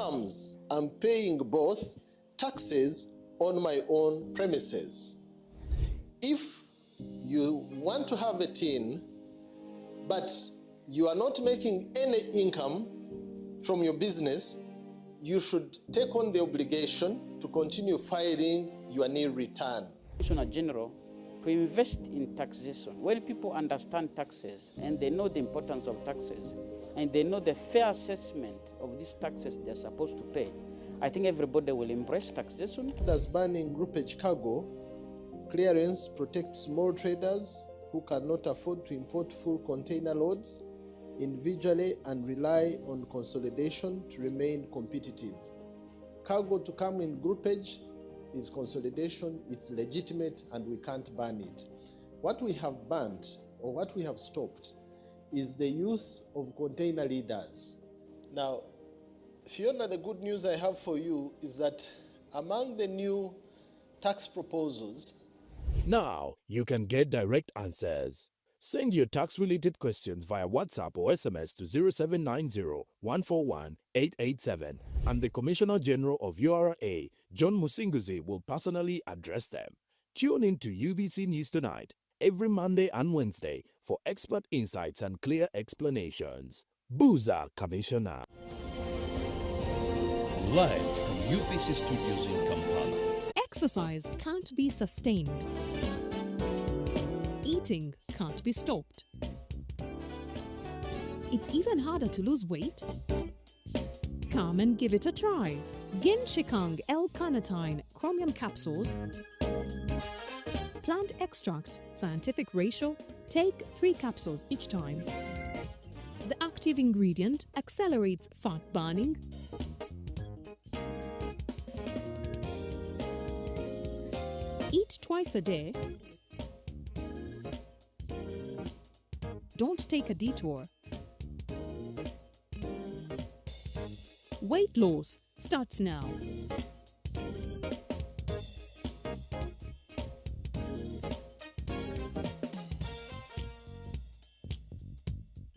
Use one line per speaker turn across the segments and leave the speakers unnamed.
terms, I'm paying both taxes on my own premises. If you want to have a tin, but you are not making any income from your business, you should take on the obligation to continue filing your nil return.
Commissioner General, to invest in taxation, when people understand taxes and they know the importance of taxes and they know the fair assessment of these taxes they're supposed to pay, I think everybody will embrace taxation.
As banning groupage cargo, clearance protects small traders who cannot afford to import full container loads individually and rely on consolidation to remain competitive. Cargo to come in groupage is consolidation, it's legitimate, and we can't ban it. What we have banned, or what we have stopped, is the use of container leaders. Now, Fiona, the good news I have for you is that among the new tax proposals,
now you can get direct answers. Send your tax-related questions via WhatsApp or SMS to 0790-141-887, and the Commissioner General of URA, John Musinguzi, will personally address them. Tune in to UBC News Tonight every Monday and Wednesday for expert insights and clear explanations. Buza Commissioner.
Live from UBC Studios in Kampala.
Exercise can't be sustained. Eating can't be stopped. It's even harder to lose weight. Come and give it a try. Ginshikang L-carnitine chromium capsules, plant extract, scientific ratio, take 3 capsules each time. The active ingredient accelerates fat burning, eat twice a day. Don't take a detour. Weight loss starts now.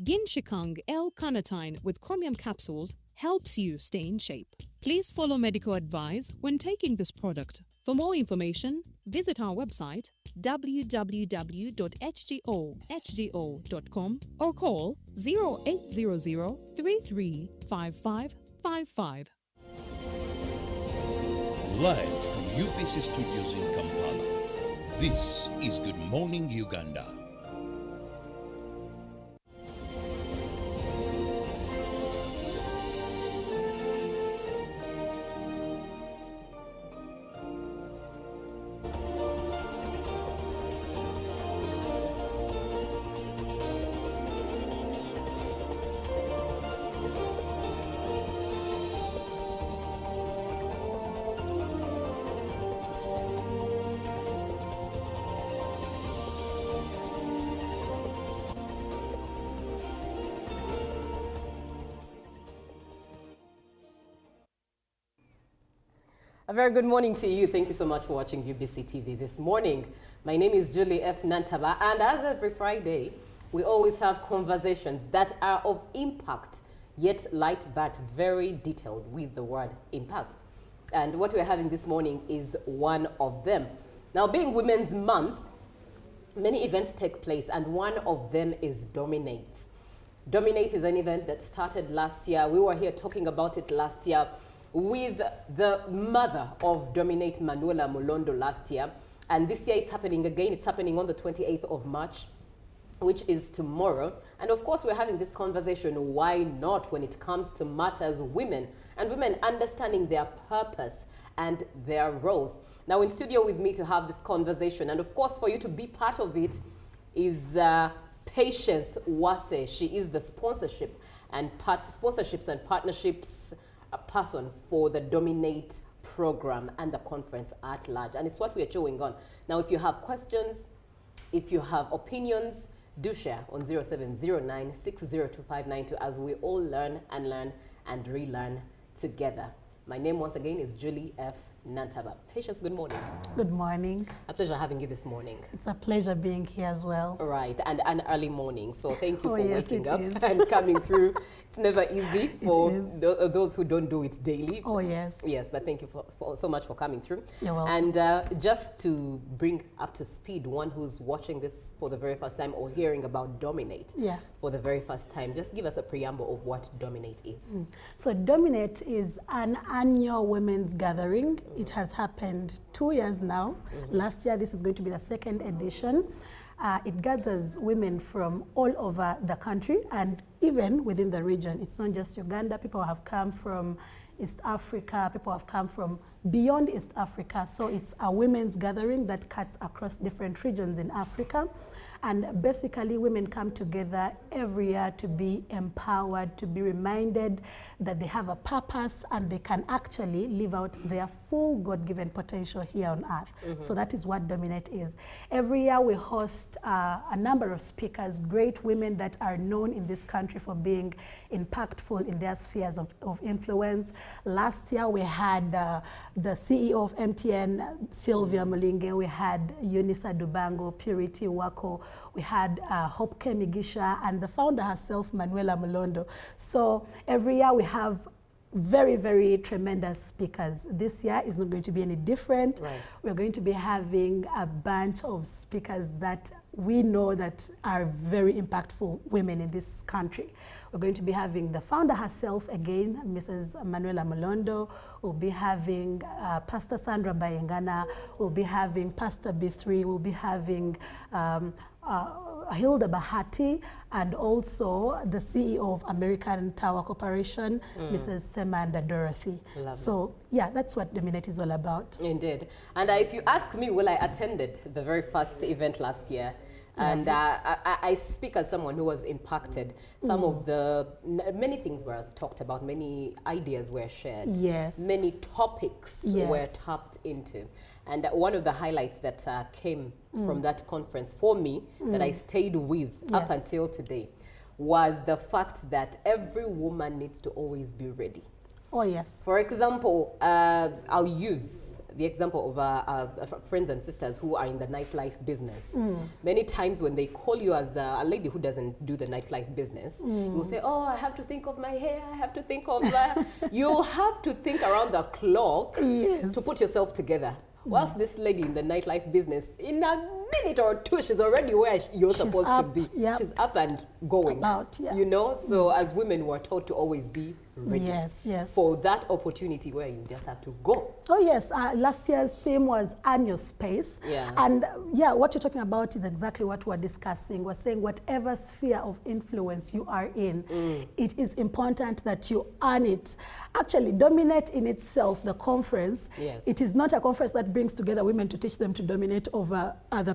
Ginshikang L-carnitine with chromium capsules helps you stay in shape. Please follow medical advice when taking this product. For more information, visit our website www.hgo.com or call 0800 335555.
Live from UBC Studios in Kampala, this is Good Morning Uganda.
A very good morning to you. Thank you so much for watching UBC TV this morning. My name is Julie F. Nantaba, and as every Friday, we always have conversations that are of impact, yet light but very detailed with the word impact. And what we're having this morning is one of them. Now, being Women's Month, many events take place, and one of them is Dominate. Dominate is an event that started last year. We were here talking about it last year with the mother of Dominate, Manuela Molondo, last year. And this year it's happening again. It's happening on the 28th of March, which is tomorrow. And of course, we're having this conversation, why not, when it comes to matters women and women understanding their purpose and their roles. Now, in studio with me to have this conversation, and of course, for you to be part of it, is Patience Wase. She is the sponsorships and partnerships person for the Dominate program and the conference at large. And it's what we are showing on. Now, if you have questions, if you have opinions, do share on 0709602592 as we all learn and relearn together. My name once again is Julie F. Nantaba. Patience, good morning.
Good morning.
A pleasure having you this morning.
It's a pleasure being here as well.
All right, and an early morning. So thank you for
yes,
waking up
is.
and coming through. It's never easy for those who don't do it daily.
Oh, yes.
Yes, but thank you for so much for coming through.
You're welcome.
And just to bring up to speed one who's watching this for the very first time or hearing about Dominate for the very first time, just give us a preamble of what Dominate is.
So Dominate is an annual women's gathering. It has happened 2 years now. Last year, this is going to be the second edition. It gathers women from all over the country and even within the region. It's not just Uganda. People have come from East Africa. People have come from beyond East Africa. So it's a women's gathering that cuts across different regions in Africa. And basically, women come together every year to be empowered, to be reminded that they have a purpose and they can actually live out their full God-given potential here on earth. So that is what Dominate is. Every year we host a number of speakers, great women that are known in this country for being impactful in their spheres of influence. Last year we had the CEO of MTN, Sylvia Mulinge. We had Eunice Dubango, Purity Wako. We had Hope Kemigisha and the founder herself, Manuela Molondo. So every year we have very, very tremendous speakers. This year is not going to be any different.
Right.
We're going to be having a bunch of speakers that we know that are very impactful women in this country. We're going to be having the founder herself again, Mrs. Manuela Molondo. We'll be having Pastor Sandra Bayengana. We'll be having Pastor B3. We'll be having Hilda Bahati, and also the CEO of American Tower Corporation, Mrs. Semanda Dorothy.
Lovely.
So yeah, that's what Dominate is all about.
Indeed. And if you ask me, well, I attended the very first event last year. And I speak as someone who was impacted. Some of the, many things were talked about, many ideas were shared.
Yes.
Many topics were tapped into. And one of the highlights that came from that conference for me, that I stayed with up until today, was the fact that every woman needs to always be ready.
Oh, yes.
For example, I'll use the example of friends and sisters who are in the nightlife business. Many times when they call you as a lady who doesn't do the nightlife business, you'll say, oh, I have to think of my hair, I have to think of that. You'll have to think around the clock to put yourself together. Whilst this lady in the nightlife business, in a minute or two, she's already where you're supposed to be. She's up and going. You know, so as women, we're taught to always be ready for that opportunity where you just have to go.
Oh yes, last year's theme was Earn Your Space. And what you're talking about is exactly what we're discussing. We're saying whatever sphere of influence you are in, it is important that you earn it. Actually, Dominate in itself, the conference, it is not a conference that brings together women to teach them to dominate over other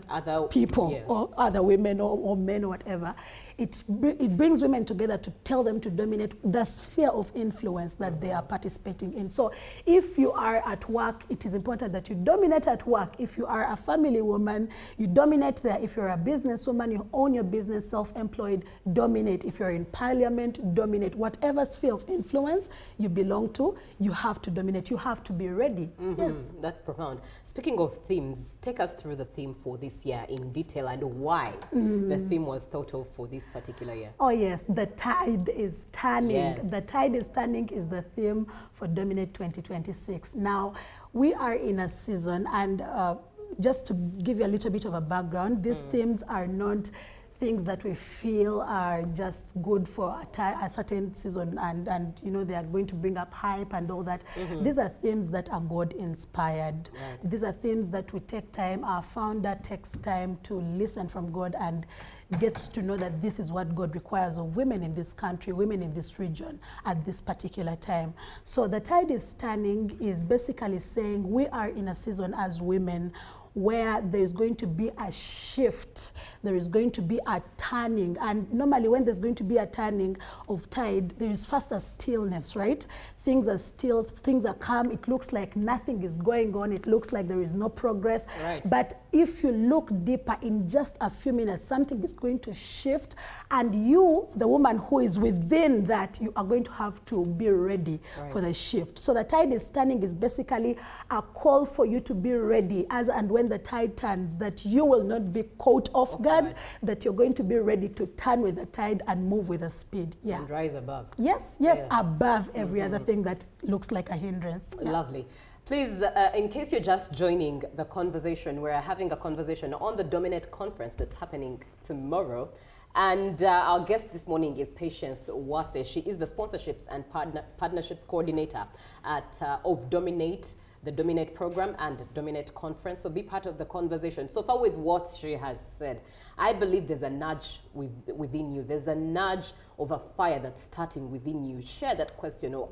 people or other women or men or whatever. It brings women together to tell them to dominate the sphere of influence that they are participating in. So if you are at work, it is important that you dominate at work. If you are a family woman, you dominate there. If you're a businesswoman, you own your business, self-employed, dominate. If you're in parliament, dominate. Whatever sphere of influence you belong to, you have to dominate. You have to be ready. Yes.
That's profound. Speaking of themes, take us through the theme for this year in detail and why the theme was thought of for this particular year.
Oh yes, the tide is turning.
Yes.
The tide is turning is the theme for Dominate 2026. Now, we are in a season, and just to give you a little bit of a background, these themes are not things that we feel are just good for a certain season and you know, they are going to bring up hype and all that. These are themes that are God inspired. These are themes that we take time, our founder takes time to listen from God and gets to know that this is what God requires of women in this country, women in this region at this particular time. So the tide is turning is basically saying we are in a season as women where there's going to be a shift, there is going to be a turning. And normally when there's going to be a turning of tide, there is first a stillness, right? things are still, things are calm, it looks like nothing is going on, it looks like there is no progress.
Right.
But if you look deeper, in just a few minutes, something is going to shift, and you, the woman who is within that, you are going to have to be ready for the shift. So the tide is turning is basically a call for you to be ready as and when the tide turns, that you will not be caught off guard, that you're going to be ready to turn with the tide and move with the speed. Yeah.
And rise above.
Yes, above every other thing that looks like a hindrance. Yeah.
Lovely. Please, in case you're just joining the conversation, we're having a conversation on the Dominate conference that's happening tomorrow. And our guest this morning is Patience Wase. She is the sponsorships and partnerships coordinator at of Dominate, the Dominate program and Dominate conference. So be part of the conversation. So far with what she has said, I believe there's a nudge within you. There's a nudge of a fire that's starting within you. Share that question or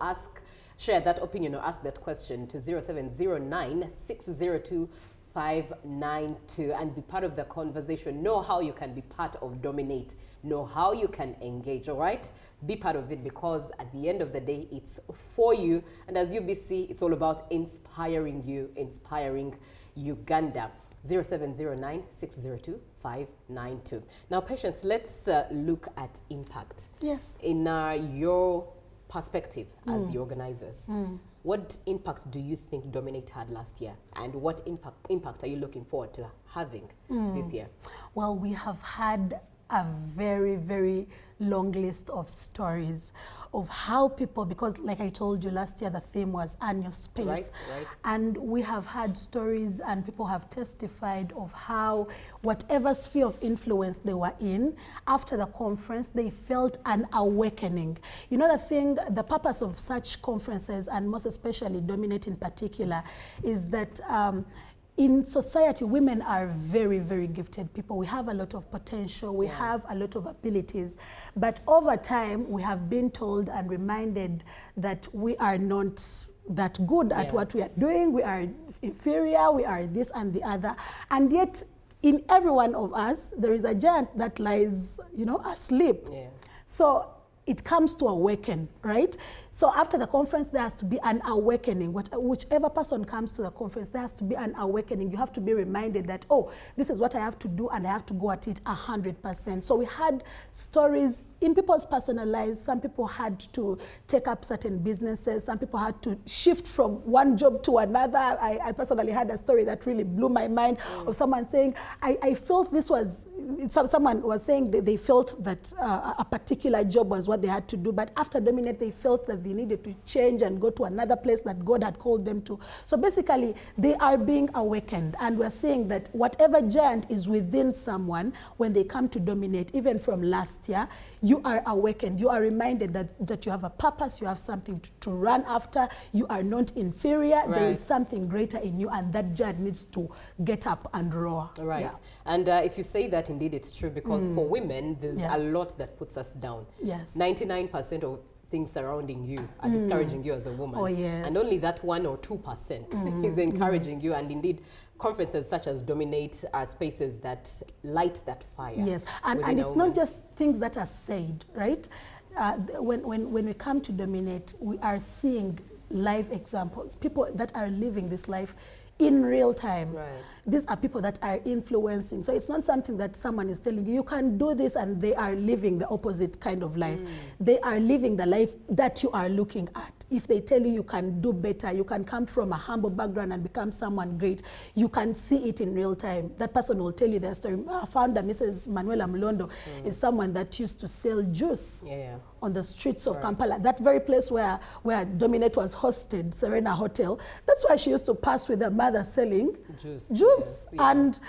share that opinion or ask that question to 0709 602 592 and be part of the conversation. Know how you can be part of Dominate. Know how you can engage, all right? Be part of it, because at the end of the day, it's for you. And as UBC, it's all about inspiring you, inspiring Uganda. 0709 602 592. Now, Patience, let's look at impact.
Yes.
In your perspective as the organizers, what impact do you think Dominate had last year, and what impact are you looking forward to having this year?
Well, we have had a very, very long list of stories of how people, because like I told you last year, the theme was earn your space.
Right.
And we have had stories and people have testified of how whatever sphere of influence they were in, after the conference, they felt an awakening. You know, the purpose of such conferences, and most especially Dominate in particular, is that in society, women are very, very gifted people. We have a lot of potential. We have a lot of abilities. But over time, we have been told and reminded that we are not that good at what we are doing. We are inferior. We are this and the other. And yet, in every one of us, there is a giant that lies, you know, asleep. Yeah. So it comes to awaken, right? So after the conference, there has to be an awakening. Whichever person comes to the conference, there has to be an awakening. You have to be reminded that, oh, this is what I have to do, and I have to go at it 100%. So we had stories in people's personal lives. Some people had to take up certain businesses. Some people had to shift from one job to another. I personally had a story that really blew my mind of someone saying, I felt this was, someone was saying that they felt that a particular job was what they had to do, but after Dominate, they felt that they needed to change and go to another place that God had called them to. So basically, they are being awakened, and we're saying that whatever giant is within someone, when they come to Dominate, even from last year, you are awakened. You are reminded that you have a purpose, you have something to run after, you are not inferior, there is something greater in you, and that giant needs to get up and roar.
Right. Yeah. And if you say that, indeed it's true, because for women, there's a lot that puts us down.
Yes.
99% of things surrounding you are discouraging you as a woman.
Oh, yes.
And only that 1 or 2% is encouraging you. And indeed, conferences such as Dominate are spaces that light that fire.
Yes, and it's not just things that are said, right? When we come to Dominate, we are seeing live examples, people that are living this life in real time.
Right.
These are people that are influencing. So it's not something that someone is telling you, you can do this, and they are living the opposite kind of life. They are living the life that you are looking at. If they tell you you can do better, you can come from a humble background and become someone great, you can see it in real time. That person will tell you their story. Our founder, Mrs. Manuela Mlondo, is someone that used to sell juice on the streets of Kampala. That very place where Dominate was hosted, Serena Hotel, that's where she used to pass with her mother selling juice. Yes, and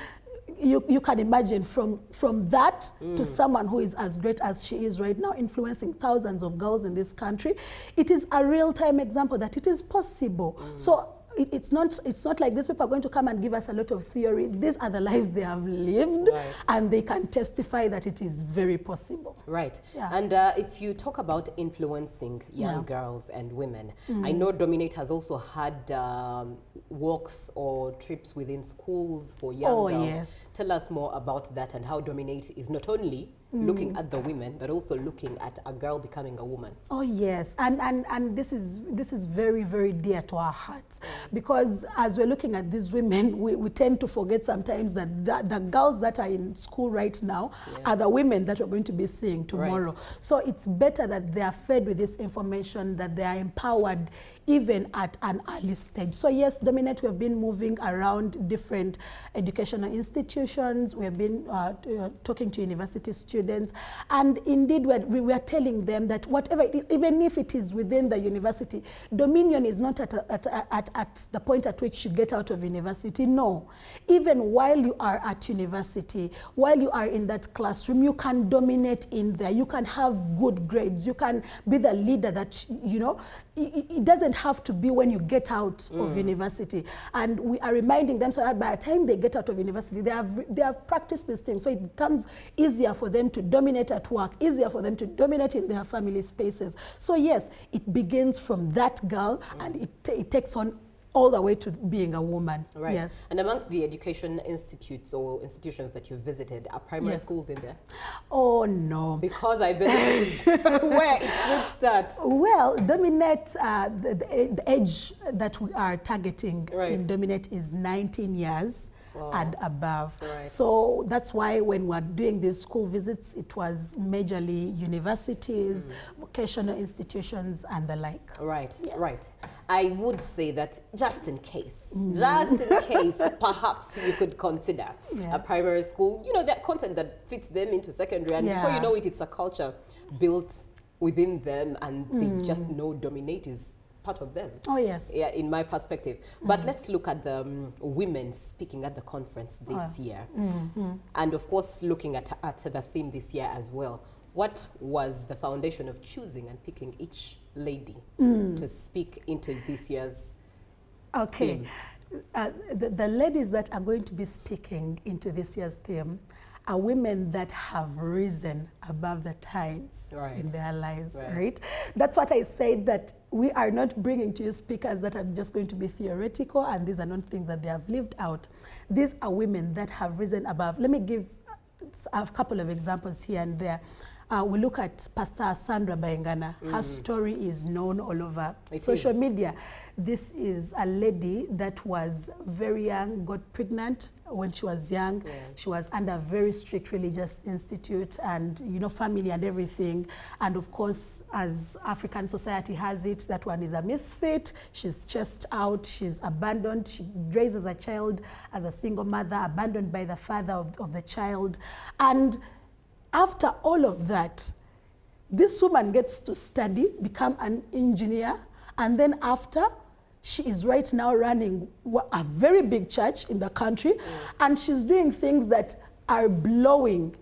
you can imagine from that to someone who is as great as she is right now, influencing thousands of girls in this country. It is a real-time example that it is possible. So it's not like these people are going to come and give us a lot of theory. These are the lives they have lived, and they can testify that it is very possible.
Right. Yeah. And if you talk about influencing young girls and women, I know Dominate has also had walks or trips within schools for young girls. Yes. Tell us more about that and how Dominate is not only looking at the women, but also looking at a girl becoming a woman.
Oh yes, and this is very, very dear to our hearts, because as we're looking at these women, we tend to forget sometimes that the girls that are in school right now are the women that we're going to be seeing tomorrow. Right. So it's better that they are fed with this information, that they are empowered even at an early stage. So yes, Dominate, we have been moving around different educational institutions. We have been talking to university students, and indeed we are telling them that whatever it is, even if it is within the university, Dominion is not at the point at which you get out of university. No, even while you are at university, while you are in that classroom, you can dominate in there. You can have good grades. You can be the leader that, you know, it doesn't have to be when you get out of university. And we are reminding them so that by the time they get out of university, they have practiced these things. So it becomes easier for them to dominate at work, easier for them to dominate in their family spaces. So yes, it begins from that girl, and it takes on all the way to being a woman.
Right.
Yes.
And amongst the education institutes or institutions that you visited, are primary schools in there?
Oh, no.
Because I believe where it should start.
Well, Dominate, the age that we are targeting in Dominate is 19 years. And above. Right. So that's why when we're doing these school visits, it was majorly universities, vocational institutions, and the like.
Right,
yes.
Right. I would say that just in case, perhaps you could consider a primary school, you know, that content that fits them into secondary, and before you know it, it's a culture built within them, and they just know Dominate is part of them.
Oh, yes.
Yeah, in my perspective. But let's look at the women speaking at the conference this year. And of course, looking at the theme this year as well. What was the foundation of choosing and picking each lady to speak into this year's theme?
The ladies that are going to be speaking into this year's theme are women that have risen above the tides in their lives, right? That's what I said, that we are not bringing to you speakers that are just going to be theoretical, and these are not things that they have lived out. These are women that have risen above. Let me give a couple of examples here and there. We look at Pastor Sandra Bayingana. Her story is known all over social media. This is a lady that was very young, got pregnant when she was young. She was under a very strict religious institute, and, you know, family and everything. And of course, as African society has it, that one is a misfit. She's chased out, she's abandoned. She raises a child as a single mother, abandoned by the father of the child. And after all of that, this woman gets to study, become an engineer, and then after, she is right now running a very big church in the country, and she's doing things that are blowing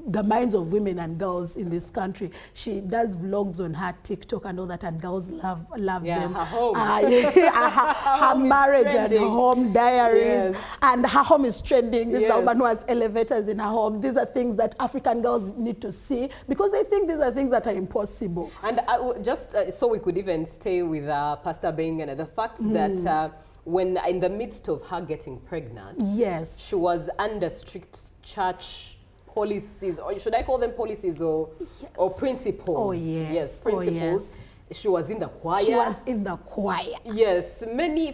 the minds of women and girls in this country. She does vlogs on her TikTok and all that, and girls love them.
Her home.
Her marriage and home diaries. And her home is trending. This is the woman who has elevators in her home. These are things that African girls need to see, because they think these are things that are impossible.
And just so we could even stay with Pastor Bayingana, the fact that when in the midst of her getting pregnant, she was under strict church policies, or should I call them policies, or principles?
Oh, yes.
Yes, principles. She was in the choir.
She was in the choir.
Yes,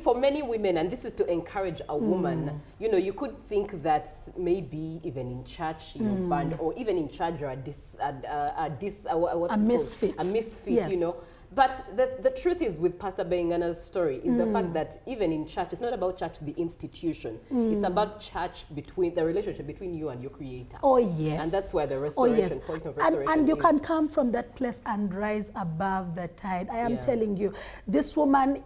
for many women, and this is to encourage a woman. You know, you could think that maybe even in church, your band, or even in church, you're a misfit. A misfit, you know. But the truth is, with Pastor Bayingana's story, is the fact that even in church, it's not about church, the institution. It's about church, the relationship between you and your Creator.
Oh, yes.
And that's where the restoration, point of restoration
and you can come from that place and rise above the tide. I am telling you, this woman,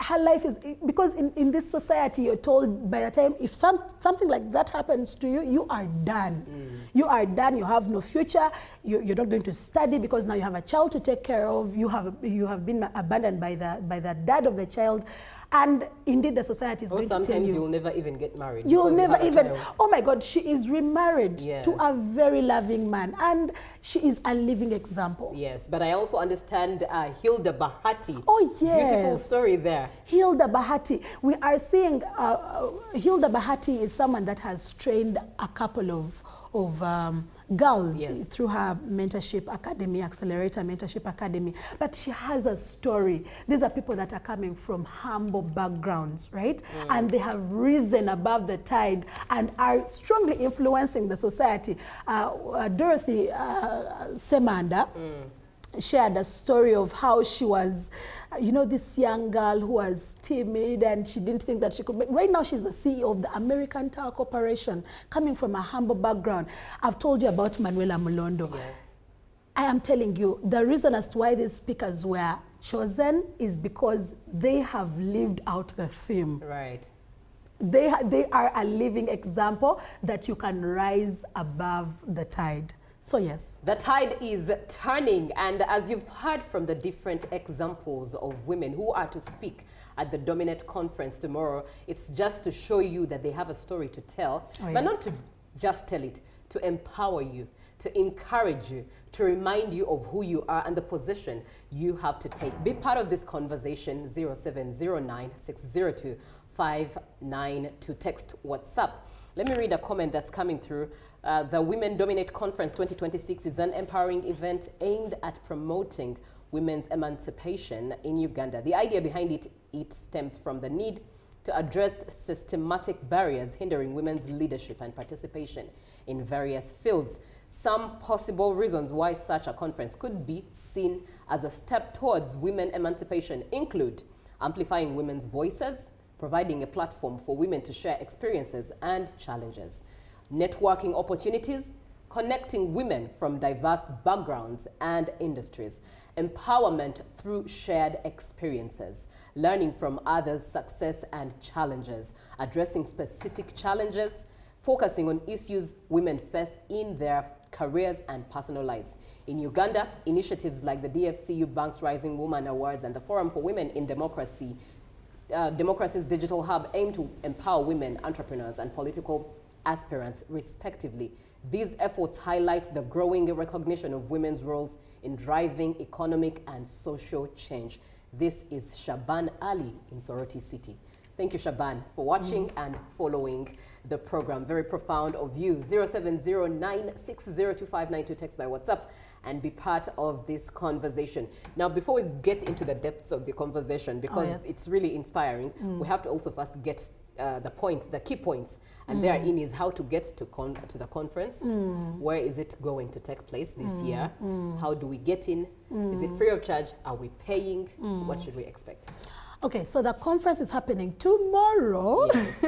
her life is, because in this society, you're told by the time, if something like that happens to you, you are done. You are done, you have no future, you're not going to study because now you have a child to take care of, you have been abandoned by the dad of the child. And indeed, the society is going to tell you.
Sometimes you'll never even get married.
You'll never even, oh my God, she is remarried to a very loving man. And she is a living example.
Yes, but I also understand Hilda Bahati.
Oh, yes.
Beautiful story there.
Hilda Bahati. We are seeing, Hilda Bahati is someone that has trained a couple of girls
Yes.
through her mentorship academy, Accelerator Mentorship Academy. But she has a story. These are people that are coming from humble backgrounds, right? And they have risen above the tide and are strongly influencing the society. Dorothy Semanda shared a story of how she was, you know, this young girl who was timid and she didn't think that she could make. Right now, she's the CEO of the American Tower Corporation, coming from a humble background. I've told you about Manuela Mulondo.
Yes.
I am telling you, the reason as to why these speakers were chosen is because they have lived out the theme.
Right.
They are a living example that you can rise above the tide. So yes.
The tide is turning, and as you've heard from the different examples of women who are to speak at the Dominate Conference tomorrow, it's just to show you that they have a story to tell, but not to just tell it, to empower you, to encourage you, to remind you of who you are and the position you have to take. Be part of this conversation, 0709-602-592, text WhatsApp. Let me read a comment that's coming through. The Women Dominate Conference 2026 is an empowering event aimed at promoting women's emancipation in Uganda. The idea behind it stems from the need to address systematic barriers hindering women's leadership and participation in various fields. Some possible reasons why such a conference could be seen as a step towards women emancipation include amplifying women's voices, providing a platform for women to share experiences and challenges, networking opportunities, connecting women from diverse backgrounds and industries, empowerment through shared experiences, learning from others' success and challenges, addressing specific challenges, focusing on issues women face in their careers and personal lives. In Uganda, initiatives like the DFCU Bank's Rising Woman Awards and the Forum for Women in Democracy, Democracy's Digital Hub, aim to empower women, entrepreneurs, and political aspirants, respectively. These efforts highlight the growing recognition of women's roles in driving economic and social change. This is Shaban Ali in Soroti City. Thank you, Shaban, for watching and following the program. Very profound of you. 0709-602-592, text by WhatsApp, and be part of this conversation. Now, before we get into the depths of the conversation, because it's really inspiring, we have to also first get the points, the key points. And therein is how to get to the conference. Where is it going to take place this year? How do we get in? Is it free of charge? Are we paying? What should we expect?
Okay, so the conference is happening tomorrow. Yes.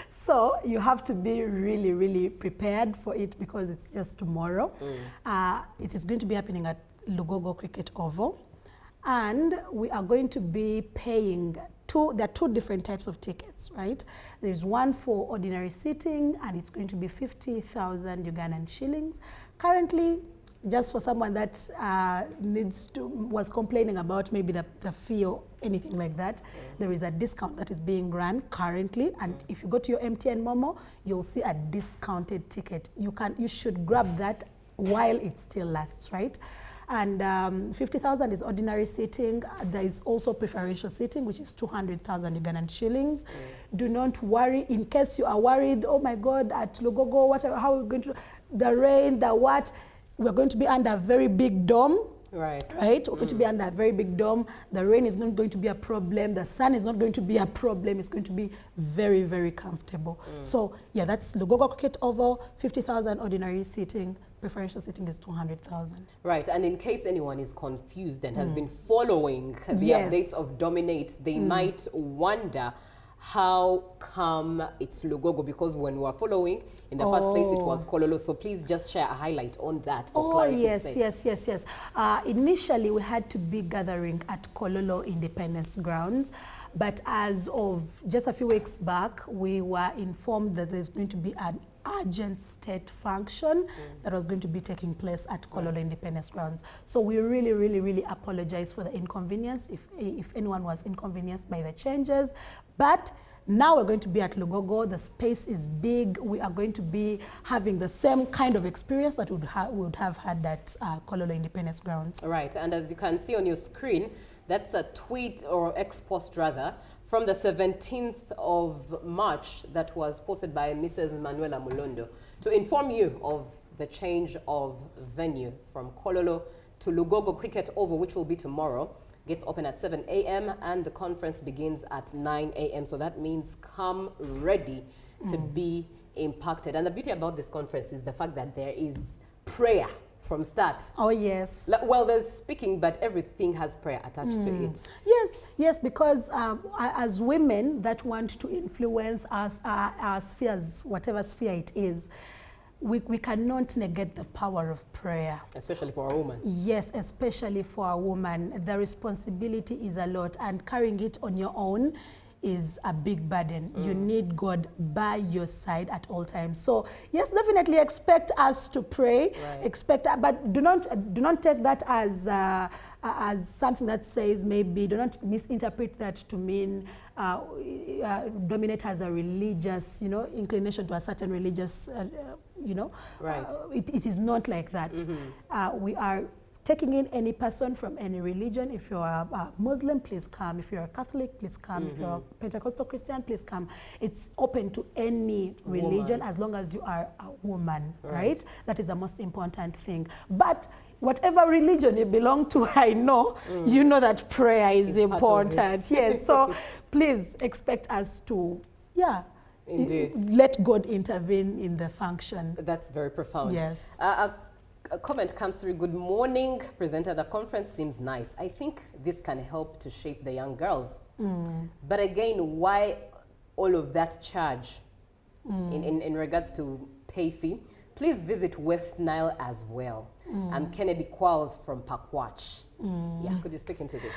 So you have to be really, really prepared for it because it's just tomorrow. It is going to be happening at Lugogo Cricket Oval. And we are going to be paying there are two different types of tickets, right? There's one for ordinary seating, and it's going to be 50,000 Ugandan shillings. Currently, just for someone that was complaining about maybe the fee or anything like that, there is a discount that is being run currently, and if you go to your MTN Momo, you'll see a discounted ticket. You should grab that while it still lasts, right? And 50,000 is ordinary seating. There is also preferential seating, which is 200,000 Ugandan shillings. Do not worry. In case you are worried, oh my God, at Lugogo, whatever, how are we going to, the rain, the what, we're going to be under a very big dome. Right. We're going to be under a very big dome. The rain is not going to be a problem. The sun is not going to be a problem. It's going to be very, very comfortable. So yeah, that's Lugogo Cricket Oval, 50,000 ordinary seating. Preferential seating is 200,000.
Right, and in case anyone is confused and has been following the updates of Dominate, they might wonder how come it's Lugogo, because when we were following, in the first place it was Kololo. So please just share a highlight on that for clarity's sake. Yes.
Initially, we had to be gathering at Kololo Independence Grounds. But as of just a few weeks back, we were informed that there's going to be an urgent state function that was going to be taking place at Kololo Independence Grounds. So we really, really, really apologize for the inconvenience if anyone was inconvenienced by the changes. But now we're going to be at Lugogo. The space is big. We are going to be having the same kind of experience that we would have had at Kololo Independence Grounds.
Right, and as you can see on your screen, That's a tweet or ex-post rather from the 17th of March that was posted by Mrs. Manuela Mulondo to inform you of the change of venue from Kololo to Lugogo Cricket Oval, which will be tomorrow. Gates open at 7 a.m. and the conference begins at 9 a.m. So that means come ready to be impacted. And the beauty about this conference is the fact that there is prayer from start.
Oh, yes.
Well, there's speaking, but everything has prayer attached to it.
Yes, yes, because as women that want to influence our spheres, whatever sphere it is, we cannot negate the power of prayer.
Especially for a woman.
Yes, especially for a woman. The responsibility is a lot, and carrying it on your own is a big burden. You need God by your side at all times. So yes, definitely expect us to pray.
Right.
Expect, but do not take that as something that says, maybe do not misinterpret that to mean dominate as a religious, inclination to a certain religious,
Right.
It is not like that. We are taking in any person from any religion. If you're a Muslim, please come. If you're a Catholic, please come. If you're a Pentecostal Christian, please come. It's open to any religion as long as you are a woman, right? That is the most important thing. But whatever religion you belong to, I know, you know that prayer is important. Yes, so please expect us to,
Indeed.
let God intervene in the function.
That's very profound.
Yes.
A comment comes through. Good morning, presenter. The conference seems nice. I think this can help to shape the young girls. But again, why all of that charge in regards to pay fee? Please visit West Nile as well. I'm Kennedy Qualls from Pakwach. Yeah, could you speak into this?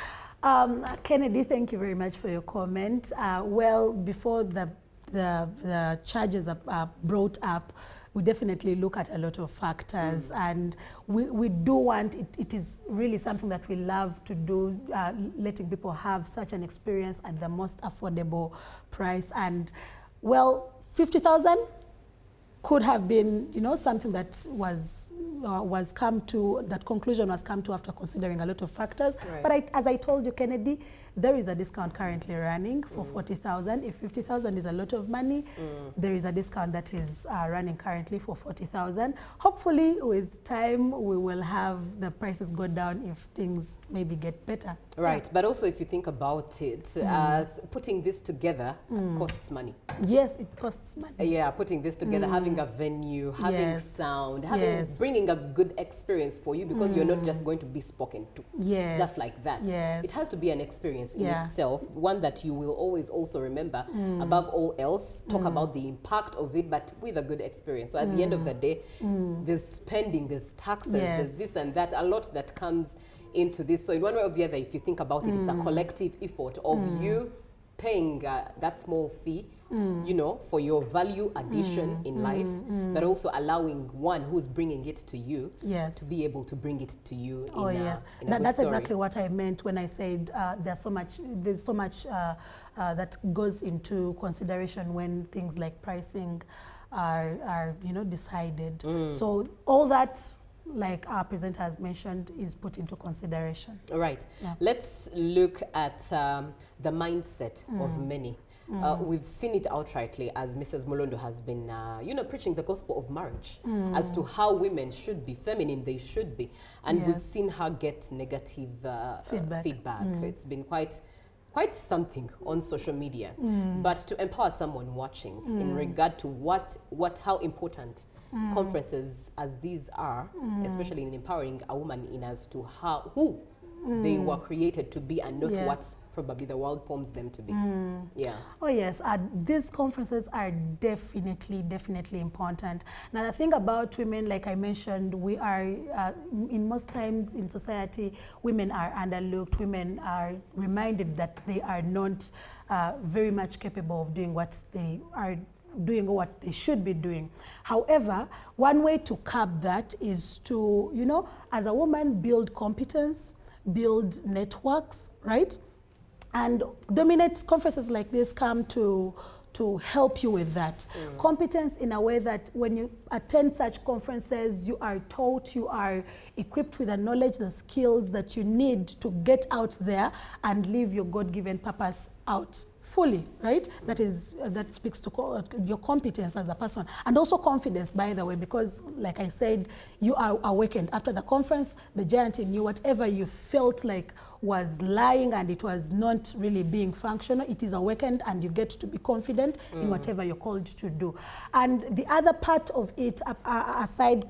Kennedy, thank you very much for your comment. Well, before the charges are brought up, we definitely look at a lot of factors, and we do want, it is really something that we love to do, letting people have such an experience at the most affordable price. And well, 50,000 could have been, something that was come to, that conclusion was come to after considering a lot of factors.
Right.
But as I told you, Kennedy, there is a discount currently running for 40,000. If 50,000 is a lot of money, there is a discount that is running currently for 40,000. Hopefully, with time, we will have the prices go down if things maybe get better.
Right, but also if you think about it, putting this together costs money.
Yes, it costs money.
Yeah, putting this together, having a venue, having sound, bringing a good experience for you, because you're not just going to be spoken to.
Yes.
Just like that.
Yes.
It has to be an experience in itself, one that you will always also remember. Above all else, talk about the impact of it, but with a good experience. So at the end of the day, there's spending, there's taxes, there's this and that, a lot that comes into this. So in one way or the other, if you think about it, it's a collective effort of you paying that small fee, for your value addition in life, but also allowing one who's bringing it to you to be able to bring it to you.
That's exactly what I meant when I said there's so much that goes into consideration when things like pricing are decided. So all that, like our presenter has mentioned, is put into consideration.
Right. Let's look at the mindset of many. We've seen it outrightly, as Mrs. Mulondo has been, preaching the gospel of marriage as to how women should be, feminine they should be. And we've seen her get negative feedback. It's been quite something on social media. But to empower someone watching in regard to how important conferences as these are, especially in empowering a woman in as to who they were created to be, and not what probably the world forms them to be. Oh
yes, these conferences are definitely important. Now the thing about women, like I mentioned, we are in most times in society, women are underlooked. Women are reminded that they are not very much capable of doing what they are doing or what they should be doing. However, one way to curb that is to, as a woman, build competence, build networks, right? And dominate conferences like this come to to help you with that. Competence in a way that when you attend such conferences, you are taught, you are equipped with the knowledge, the skills that you need to get out there and live your God-given purpose out fully, right? That speaks to your competence as a person, and also confidence, by the way, because like I said, you are awakened after the conference. The giant in you, whatever you felt like was lying and it was not really being functional, it is awakened and you get to be confident in whatever you're called to do. And the other part of it, aside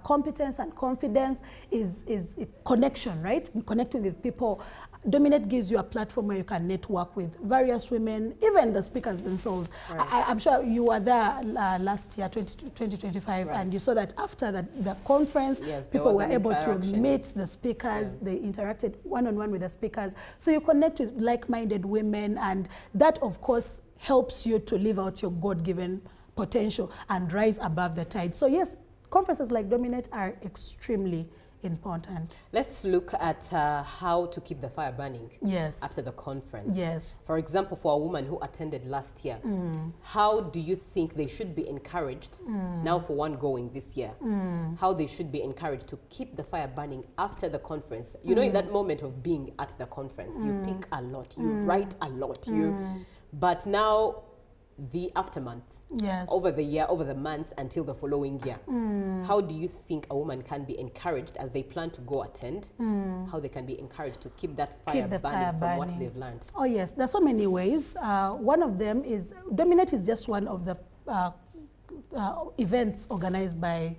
competence and confidence, is connection, right? Connecting with people. Dominate gives you a platform where you can network with various women, even the speakers themselves. Right. I'm sure you were there last year, 2025, right. And you saw that after the conference, yes, people were able to meet the speakers, they interacted one-on-one with the speakers. So you connect with like-minded women, and that, of course, helps you to live out your God-given potential and rise above the tide. So yes, conferences like Dominate are extremely important.
Let's look at how to keep the fire burning.
Yes.
After the conference.
Yes.
For example, for a woman who attended last year, how do you think they should be encouraged now for one going this year? How they should be encouraged to keep the fire burning after the conference? You know, in that moment of being at the conference, you pick a lot, you write a lot, but now the aftermath. Yes. Over the year, over the months until the following year. How do you think a woman can be encouraged as they plan to go attend? How they can be encouraged to keep that fire burning from what they've learned? Oh
yes, there's so many ways. One of them is, Dominate is just one of the events organized by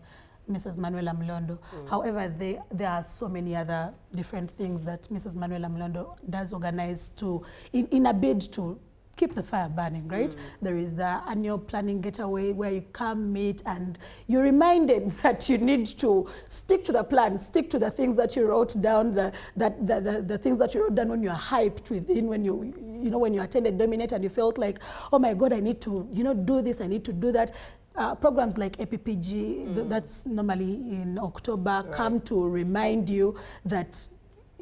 Mrs. Manuela Mlondo. However, there are so many other different things that Mrs. Manuela Mlondo does organize to, in a bid to keep the fire burning, right? There is the annual planning getaway where you come, meet, and you're reminded that you need to stick to the plan, stick to the things that you wrote down, the things that you wrote down when you are hyped within, when when you attended Dominate and you felt like, oh my God, I need to, do this, I need to do that. Programs like APPG, that's normally in October, come to remind you that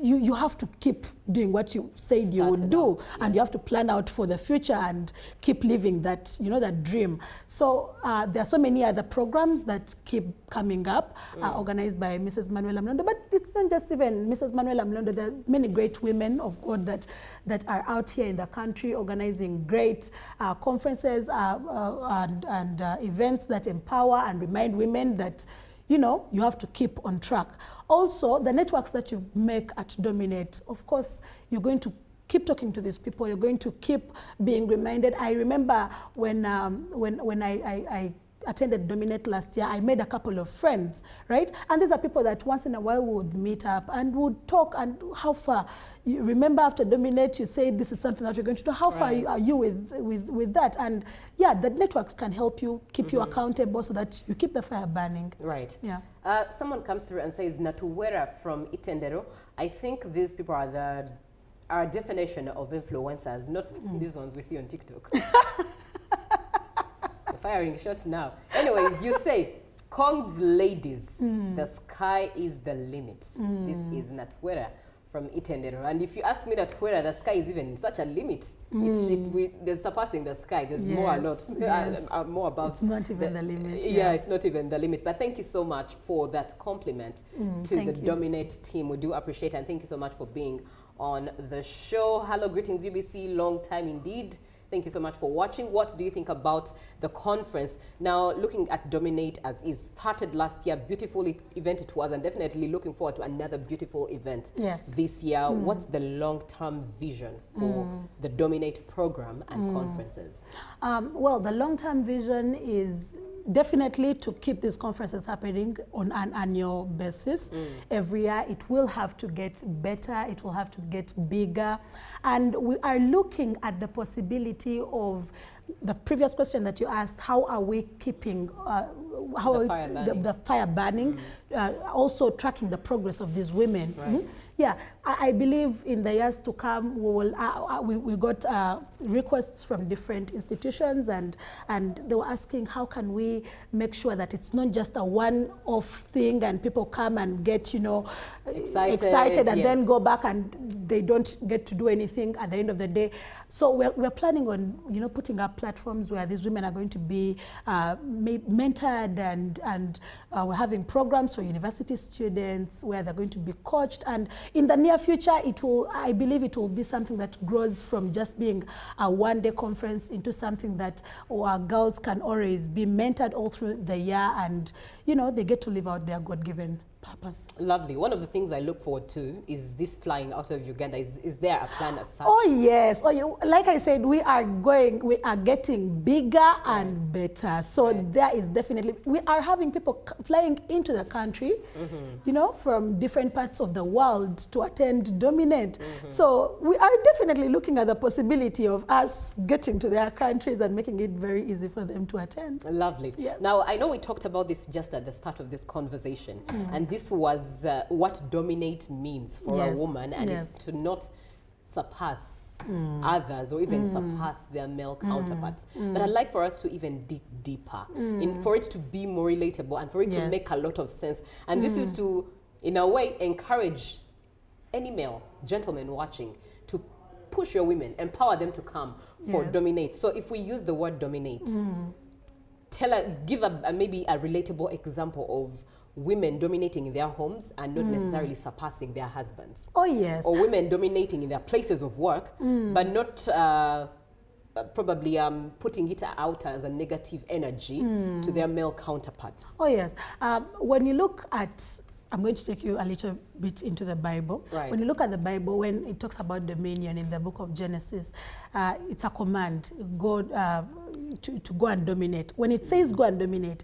you have to keep doing what you said you would do, and you have to plan out for the future and keep living that, that dream. So there are so many other programs that keep coming up, organized by Mrs. Manuela Mlondo. But it's not just even Mrs. Manuela Mlondo. There are many great women of God that are out here in the country organizing great conferences and events that empower and remind women that you have to keep on track. Also, the networks that you make at Dominate, of course, you're going to keep talking to these people. You're going to keep being reminded. I remember when I attended Dominate last year, I made a couple of friends, right? And these are people that once in a while would meet up and would talk, and how far. You remember after Dominate, you said this is something that you're going to do. How far are you with that? And yeah, the networks can help you, keep you accountable so that you keep the fire burning. Right. Yeah.
Someone comes through and says, Natuwera from Itendero. I think these people are our definition of influencers, not these ones we see on TikTok. Firing shots now. Anyways, you say, Kong's ladies, the sky is the limit. This is Natwera from Itendero. And if you ask me Natwera, the sky is even such a limit. There's surpassing the sky. There's more more above.
It's not even the limit.
Yeah, it's not even the limit. But thank you so much for that compliment to the Dominate team. We do appreciate it. And thank you so much for being on the show. Hello, greetings, UBC. Long time indeed. Thank you so much for watching. What do you think about the conference? Now, looking at Dominate as is started last year, beautiful event it was, and definitely looking forward to another beautiful event this year. What's the long-term vision for the Dominate program and conferences?
Well, the long-term vision is definitely to keep these conferences happening on an annual basis. Every year it will have to get better, it will have to get bigger. And we are looking at the possibility of the previous question that you asked, how are we keeping the fire burning, also tracking the progress of these women. Yeah, I believe in the years to come, we got requests from different institutions, and they were asking how can we make sure that it's not just a one-off thing and people come and get, you know, excited and then go back and they don't get to do anything at the end of the day. So we're planning on, you know, putting up platforms where these women are going to be mentored, and we're having programs for university students where they're going to be coached. And in the near future, I believe it will be something that grows from just being a one-day conference into something that our girls can always be mentored all through the year, and, you know, they get to live out their God-given purpose.
Lovely. One of the things I look forward to is this flying out of Uganda. Is there a plan as such?
Oh yes. Like I said, we are getting bigger and better. So there is definitely, we are having people flying into the country, you know, from different parts of the world to attend Dominate. So we are definitely looking at the possibility of us getting to their countries and making it very easy for them to attend.
Lovely. Yes. Now, I know we talked about this just at the start of this conversation, and this was what Dominate means for a woman, and is to not surpass others or even surpass their male counterparts. But I'd like for us to even dig deeper, for it to be more relatable and for it to make a lot of sense. And this is to, in a way, encourage any male gentleman watching to push your women, empower them to come for Dominate. So if we use the word Dominate, give maybe a relatable example of women dominating in their homes and not necessarily surpassing their husbands.
Oh yes.
Or women dominating in their places of work, but not probably putting it out as a negative energy to their male counterparts.
Oh yes. When you look at, I'm going to take you a little bit into the Bible.
Right.
When you look at the Bible, when it talks about dominion in the book of Genesis, it's a command, God, to go and dominate. When it says go and dominate,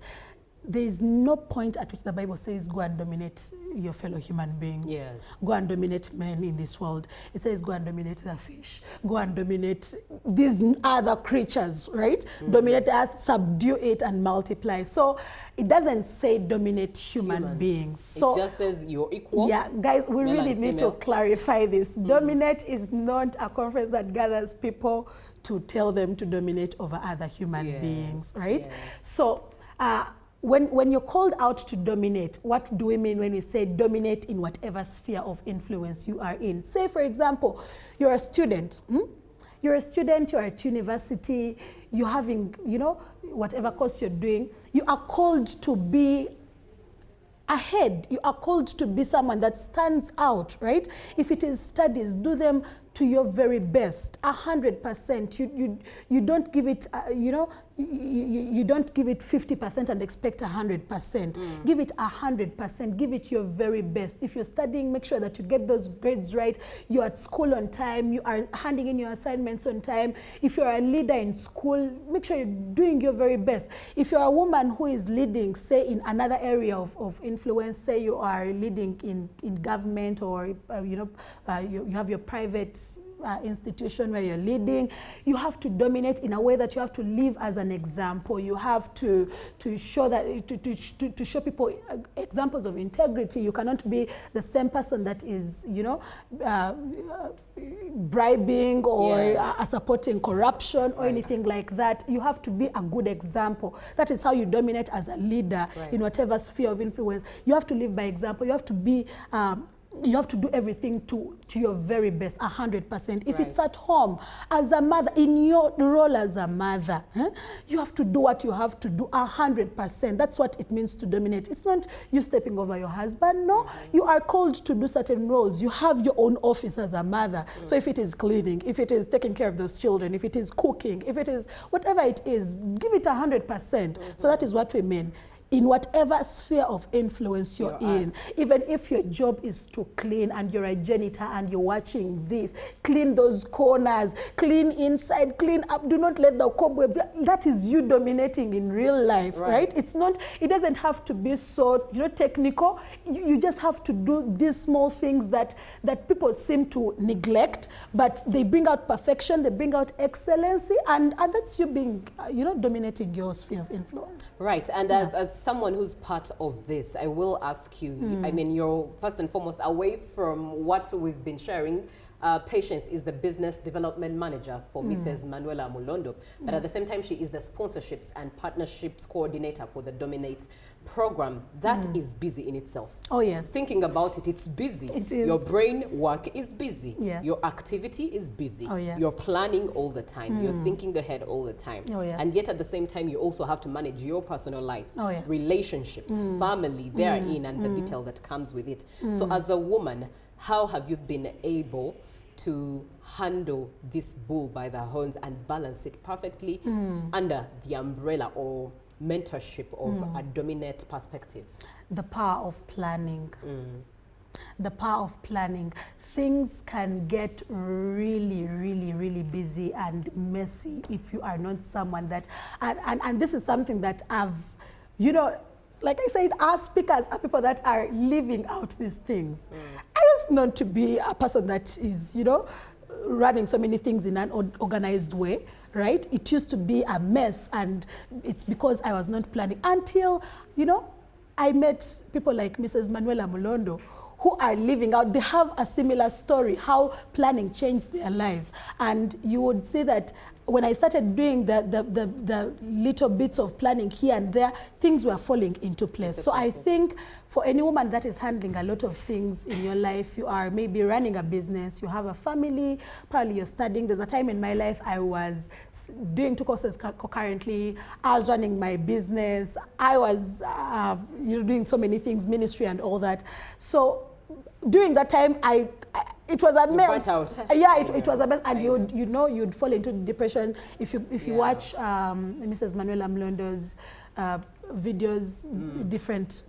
there is no point at which the Bible says go and dominate your fellow human beings.
Yes.
Go and dominate men in this world. It says go and dominate the fish. Go and dominate these other creatures, right? Dominate the earth, subdue it, and multiply. So it doesn't say dominate human beings. So
it just says you're equal.
Yeah, guys, we really need to clarify this. Dominate is not a conference that gathers people to tell them to dominate over other human beings, right?
Yes.
So when you're called out to dominate, what do we mean when we say dominate in whatever sphere of influence you are in? Say, for example, you're a student. You're a student, you're at university, you're having, you know, whatever course you're doing, you are called to be ahead. You are called to be someone that stands out, right? If it is studies, do them to your very best, 100%. You don't give it, you know, you don't give it 50% and expect 100%. Give it 100%. Give it your very best. If you're studying, make sure that you get those grades right. You're at school on time. You are handing in your assignments on time. If you're a leader in school, make sure you're doing your very best. If you're a woman who is leading, say, in another area of influence, say you are leading in government, or you know, you have your private institution where you're leading, you have to dominate in a way that you have to live as an example. You have to show that to show people examples of integrity. You cannot be the same person that is, you know, bribing or supporting corruption or anything like that. You have to be a good example. That is how you dominate as a leader in whatever sphere of influence. You have to live by example. You have to be you have to do everything to your very best, 100%. If it's at home, as a mother, in your role as a mother, you have to do what you have to do, 100%. That's what it means to dominate. It's not you stepping over your husband. No, you are called to do certain roles. You have your own office as a mother. So if it is cleaning, if it is taking care of those children, if it is cooking, if it is whatever it is, give it 100%. So that is what we mean. In whatever sphere of influence you're in, even if your job is to clean and you're a janitor and you're watching this, clean those corners, clean inside, clean up, do not let the cobwebs, that is you dominating in real life, right? It's not, it doesn't have to be so, you know, technical. You just have to do these small things that people seem to neglect, but they bring out perfection, they bring out excellency, and that's you being, you know, dominating your sphere of influence.
Right, and as someone who's part of this, I will ask you, I mean, you're first and foremost, away from what we've been sharing, Patience is the business development manager for Mrs. Manuela Mulondo, but at the same time, she is the sponsorships and partnerships coordinator for the Dominate program. That is busy in itself.
Oh, yes.
Thinking about it, it's busy.
It is.
Your brain work is busy.
Yes.
Your activity is busy.
Oh, yes.
You're planning all the time. You're thinking ahead all the time.
Oh, yes.
And yet at the same time, you also have to manage your personal life,
oh, yes.
relationships, family, therein, and the detail that comes with it. So as a woman, how have you been able to handle this bull by the horns and balance it perfectly under the umbrella or mentorship of a Dominate perspective?
The power of planning. The power of planning. Things can get really, really, really busy and messy if you are not someone that, and this is something that I've, you know, like I said, our speakers are people that are living out these things. I used not to be a person that is, you know, running so many things in an organized way, right? It used to be a mess, and it's because I was not planning until, you know, I met people like Mrs. Manuela Mulondo, who are living out, they have a similar story, how planning changed their lives. And you would see that when I started doing the little bits of planning here and there, things were falling into place. So I think for any woman that is handling a lot of things in your life, you are maybe running a business, you have a family, probably you're studying. There's a time in my life I was doing 2 courses concurrently. I was running my business. I was you know, doing so many things, ministry and all that. So during that time, it was a mess. Yeah, it was a mess, and you know you'd fall into depression if you watch Mrs. Manuela Mlondo's videos, different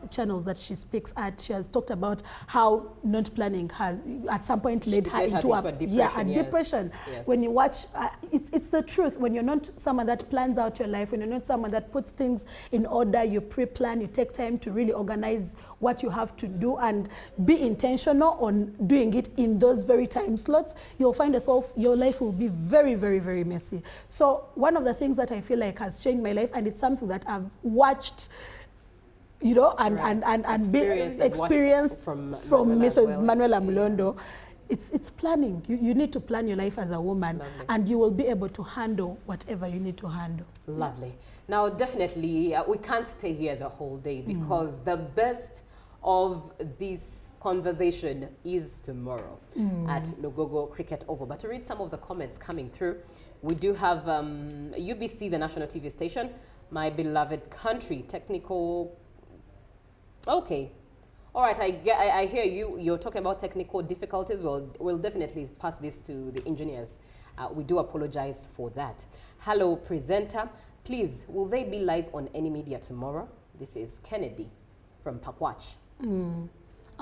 channels that she speaks at. She has talked about how not planning has at some point led her into a depression. Yes. When you watch, it's the truth. When you're not someone that plans out your life, when you're not someone that puts things in order, you pre-plan, you take time to really organize what you have to do and be intentional on doing it in those very time slots, you'll find yourself, your life will be very, very, very messy. So one of the things that I feel like has changed my life, and it's something that I've watched, you know, and experienced from Mrs. Manuela Mulondo, it's planning. You need to plan your life as a woman. Lovely. And you will be able to handle whatever you need to handle.
Lovely. Now, definitely, we can't stay here the whole day because the best of this conversation is tomorrow at Nogogo Cricket Oval. But to read some of the comments coming through, we do have UBC, the national TV station, my beloved country, technical. Okay. All right, I hear you. You're talking about technical difficulties. We'll definitely pass this to the engineers. We do apologize for that. Hello, presenter. Please, will they be live on any media tomorrow? This is Kennedy from Pakwach.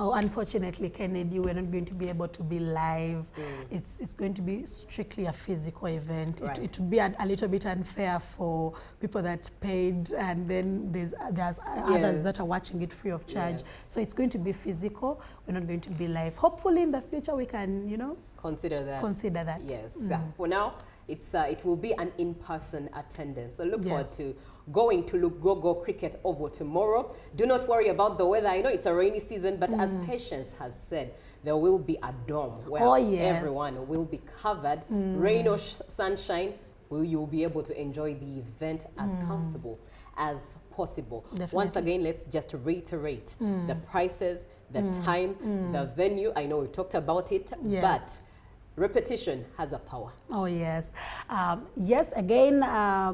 Oh, unfortunately, Kennedy, we're not going to be able to be live. It's going to be strictly a physical event. Right. It would be a little bit unfair for people that paid, and then there's others that are watching it free of charge. Yes. So it's going to be physical. We're not going to be live. Hopefully, in the future, we can, you know, consider that.
Yes. For now, it will be an in-person attendance. So look forward to going to Lugogo Cricket Oval tomorrow. Do not worry about the weather. I know it's a rainy season, but as Patience has said, there will be a dome where everyone will be covered. Rain or sunshine, you'll be able to enjoy the event as comfortable as possible. Definitely. Once again, let's just reiterate the prices, the time, the venue. I know we talked about it, but repetition has a power. Oh, yes.
Yes, again,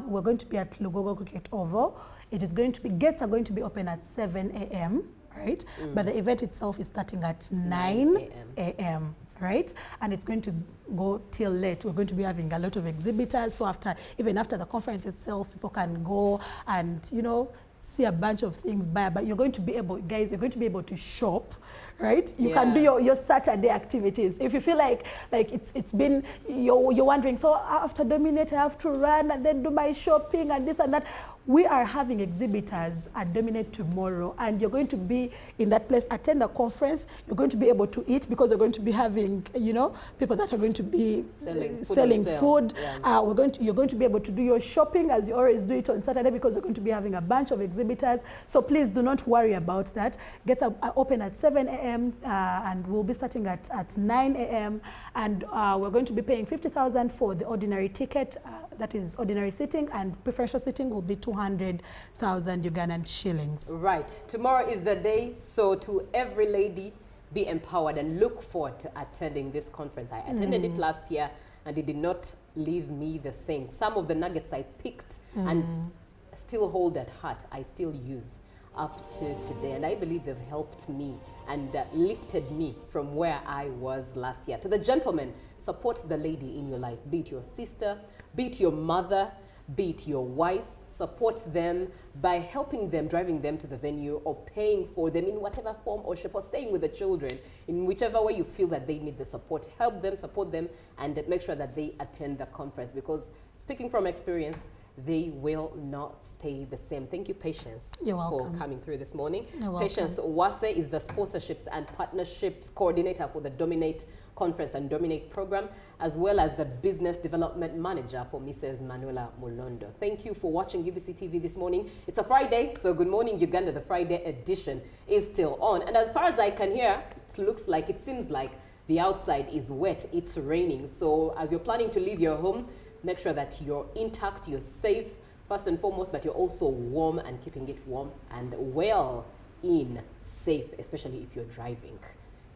we're going to be at Lugogo Cricket Oval. It is going to be, gates are going to be open at 7 a.m., right? But the event itself is starting at 9 a.m., right? And it's going to go till late. We're going to be having a lot of exhibitors. So even after the conference itself, people can go and, you know, see a bunch of things buy, but you're going to be able, guys, you're going to be able to shop, right? You can do your Saturday activities. If you feel like it's been, you're wondering, so after Dominate, I have to run and then do my shopping and this and that. we are having exhibitors at Dominate tomorrow, and you're going to be in that place, attend the conference. You're going to be able to eat because you're going to be having, you know, people that are going to be selling food. Yeah. You're going to be able to do your shopping as you always do it on Saturday because you're going to be having a bunch of exhibitors. So please do not worry about that. Gates are open at 7 a.m. And we'll be starting at 9 a.m. And we're going to be paying 50,000 for the ordinary ticket. That is ordinary sitting, and preferential sitting will be 200,000 Ugandan shillings. Right. Tomorrow is the day, so to every lady, be empowered and look forward to attending this conference. I attended it last year, and it did not leave me the same. Some of the nuggets I picked and still hold at heart, I still use up to today, and I believe they've helped me and lifted me from where I was last year. To the gentlemen, support the lady in your life, be it your sister, be it your mother, be it your wife. Support them by helping them, driving them to the venue, or paying for them in whatever form or shape, or staying with the children in whichever way you feel that they need the support. Help them, support them, and make sure that they attend the conference, because speaking from experience, they will not stay the same. Thank you, Patience, for coming through this morning. Patience Wase is the sponsorships and partnerships coordinator for the Dominate Conference and Dominate program, as well as the business development manager for Mrs. Manuela Mulondo. Thank you for watching UBC TV this morning. It's a Friday, so Good Morning Uganda, the Friday edition, is still on. And as far as I can hear, it seems like the outside is wet, it's raining. So as you're planning to leave your home, make sure that you're intact, you're safe, first and foremost, but you're also warm and keeping it warm and well in safe, especially if you're driving.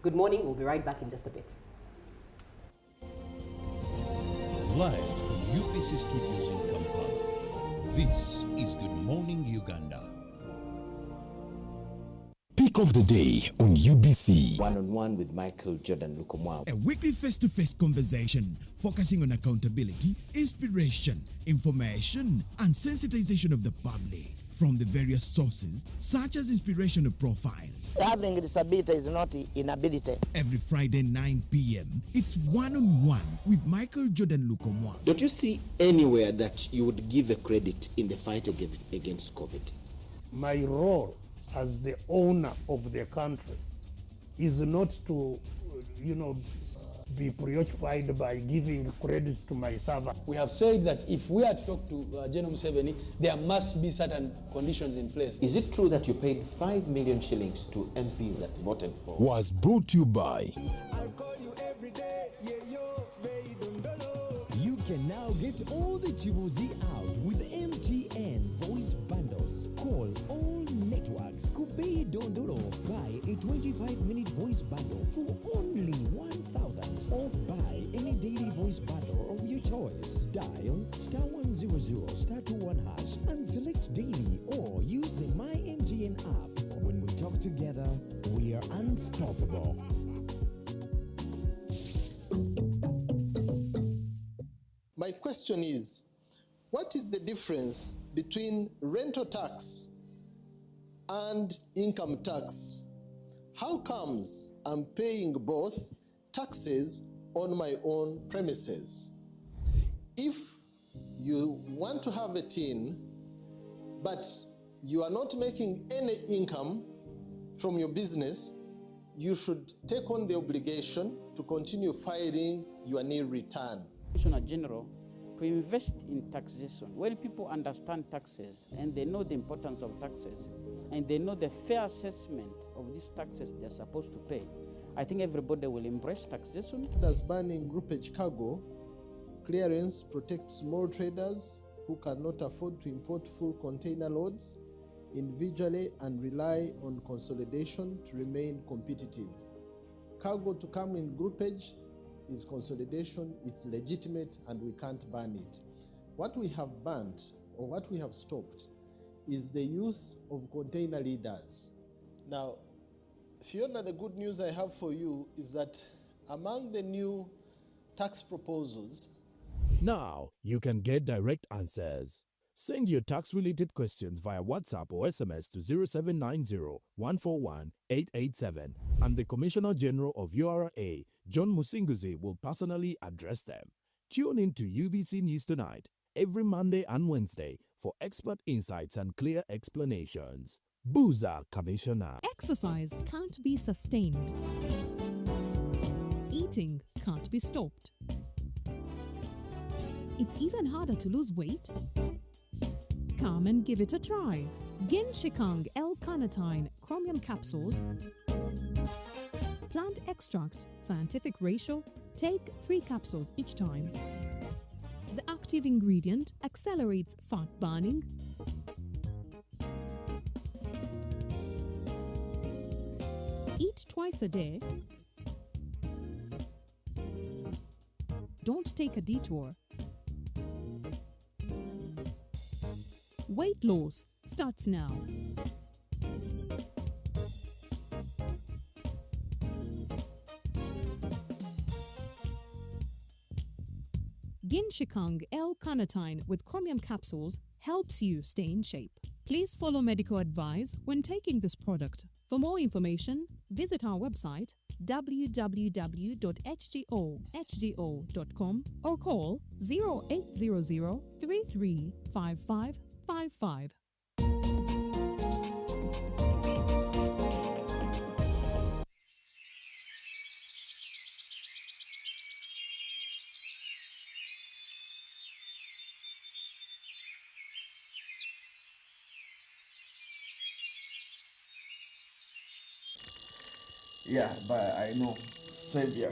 Good morning. We'll be right back in just a bit.
Live from UBC Studios in Kampala, this is Good Morning Uganda.
Pick of the day on UBC.
One-on-one with Michael Jordan Lukomwa.
A weekly face-to-face conversation focusing on accountability, inspiration, information, and sensitization of the public from the various sources, such as inspirational profiles.
Having a disability is not inability.
Every Friday, 9 p.m., it's one-on-one with Michael Jordan Lukomwa.
Don't you see anywhere that you would give a credit in the fight against COVID?
My role as the owner of the country is not to, be preoccupied by giving credit to my servant.
We have said that if we are to talk to General Museveni, there must be certain conditions in place.
Is it true that you paid 5 million shillings to MPs that voted for?
Was brought to you by.
I'll call you every day, yeah, yo, baby,
you can now get all the Chibuzi out with MTN voice bundles. Call all networks. Kubei Dondoro. Buy a 25-minute voice bundle for only 1,000, or buy any daily voice bundle of your choice. Dial *100 *21# and select daily, or use the My MTN app. When we talk together, we are unstoppable.
My question is, what is the difference between rental tax and income tax? How comes I'm paying both taxes on my own premises? If you want to have a tin, but you are not making any income from your business, you should take on the obligation to continue filing your nil return.
Commissioner General, to invest in taxation, when people understand taxes and they know the importance of taxes and they know the fair assessment of these taxes they're supposed to pay, I think everybody will embrace taxation.
As banning groupage cargo, clearance protects small traders who cannot afford to import full container loads individually and rely on consolidation to remain competitive. Cargo to come in groupage is consolidation, it's legitimate, and we can't ban it. What we have banned, or what we have stopped, is the use of container leaders. Now, Fiona, the good news I have for you is that among the new tax proposals,
now you can get direct answers. Send your tax-related questions via WhatsApp or SMS to 0790-141-887, and the Commissioner General of URA, John Musinguzi, will personally address them. Tune in to UBC News Tonight every Monday and Wednesday for expert insights and clear explanations. Booza Commissioner.
Exercise can't be sustained. Eating can't be stopped. It's even harder to lose weight. Come and give it a try. Ginshikang L-carnitine chromium capsules. Plant extract, scientific ratio. Take 3 capsules each time. The active ingredient accelerates fat burning, eat twice a day, don't take a detour. Weight loss starts now. Ginshikang L-carnitine with chromium capsules helps you stay in shape. Please follow medical advice when taking this product. For more information, visit our website www.hgo.com or call 0800 335555.
Yeah, but I know, Savior,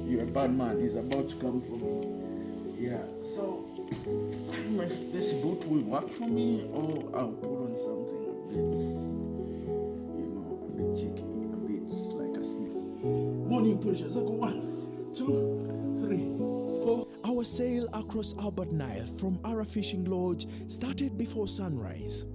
you're a bad man. He's about to come for me. Yeah, so I don't know if this boot will work for me or I'll put on something a bit, a bit cheeky, a bit like a snake. Morning pushers. I go 1, 2, 3, 4.
Our sail across Albert Nile from Ara Fishing Lodge started before sunrise.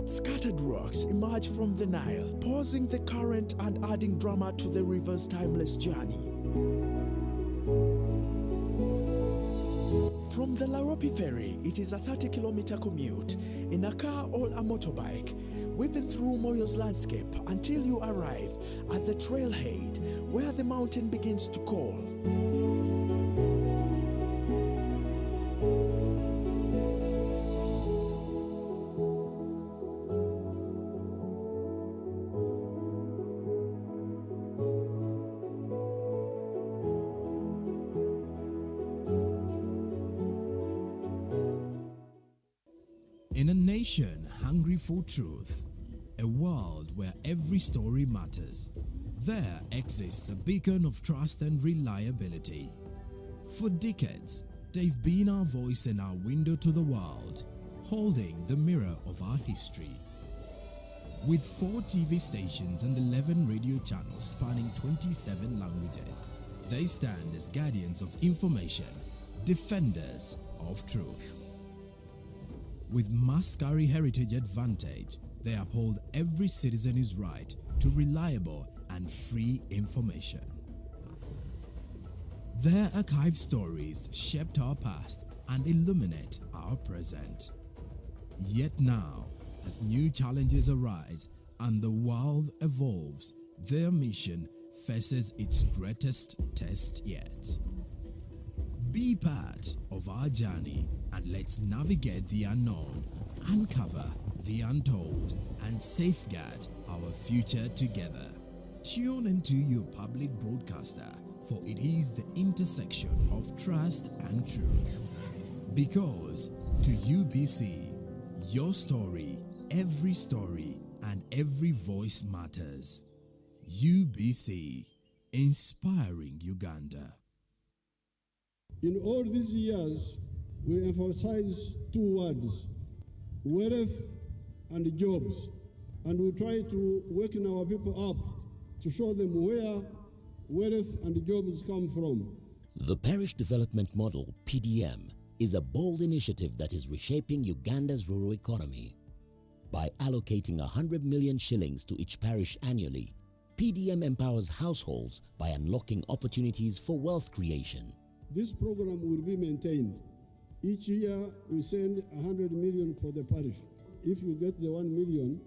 Scattered rocks emerge from the Nile, pausing the current and adding drama to the river's timeless journey. From the Laropi ferry, it is a 30-kilometer commute in a car or a motorbike, weaving through Moyo's landscape until you arrive at the trailhead where the mountain begins to call.
In a nation hungry for truth, a world where every story matters, there exists a beacon of trust and reliability. For decades, they've been our voice and our window to the world, holding the mirror of our history. With 4 TV stations and 11 radio channels spanning 27 languages, they stand as guardians of information, defenders of truth. With Maskari Heritage Advantage, they uphold every citizen's right to reliable and free information. Their archive stories shaped our past and illuminate our present. Yet now, as new challenges arise and the world evolves, their mission faces its greatest test yet. Be part of our journey and let's navigate the unknown, uncover the untold, and safeguard our future together. Tune into your public broadcaster, for it is the intersection of trust and truth. Because to UBC, your story, and every voice matters. UBC, inspiring Uganda.
In all these years, we emphasize 2 words, wealth and jobs, and we try to waken our people up to show them where wealth and jobs come from.
The Parish Development Model, PDM, is a bold initiative that is reshaping Uganda's rural economy. By allocating 100 million shillings to each parish annually, PDM empowers households by unlocking opportunities for wealth creation.
This program will be maintained. Each year we send 100 million for the parish. If you get the 1 million,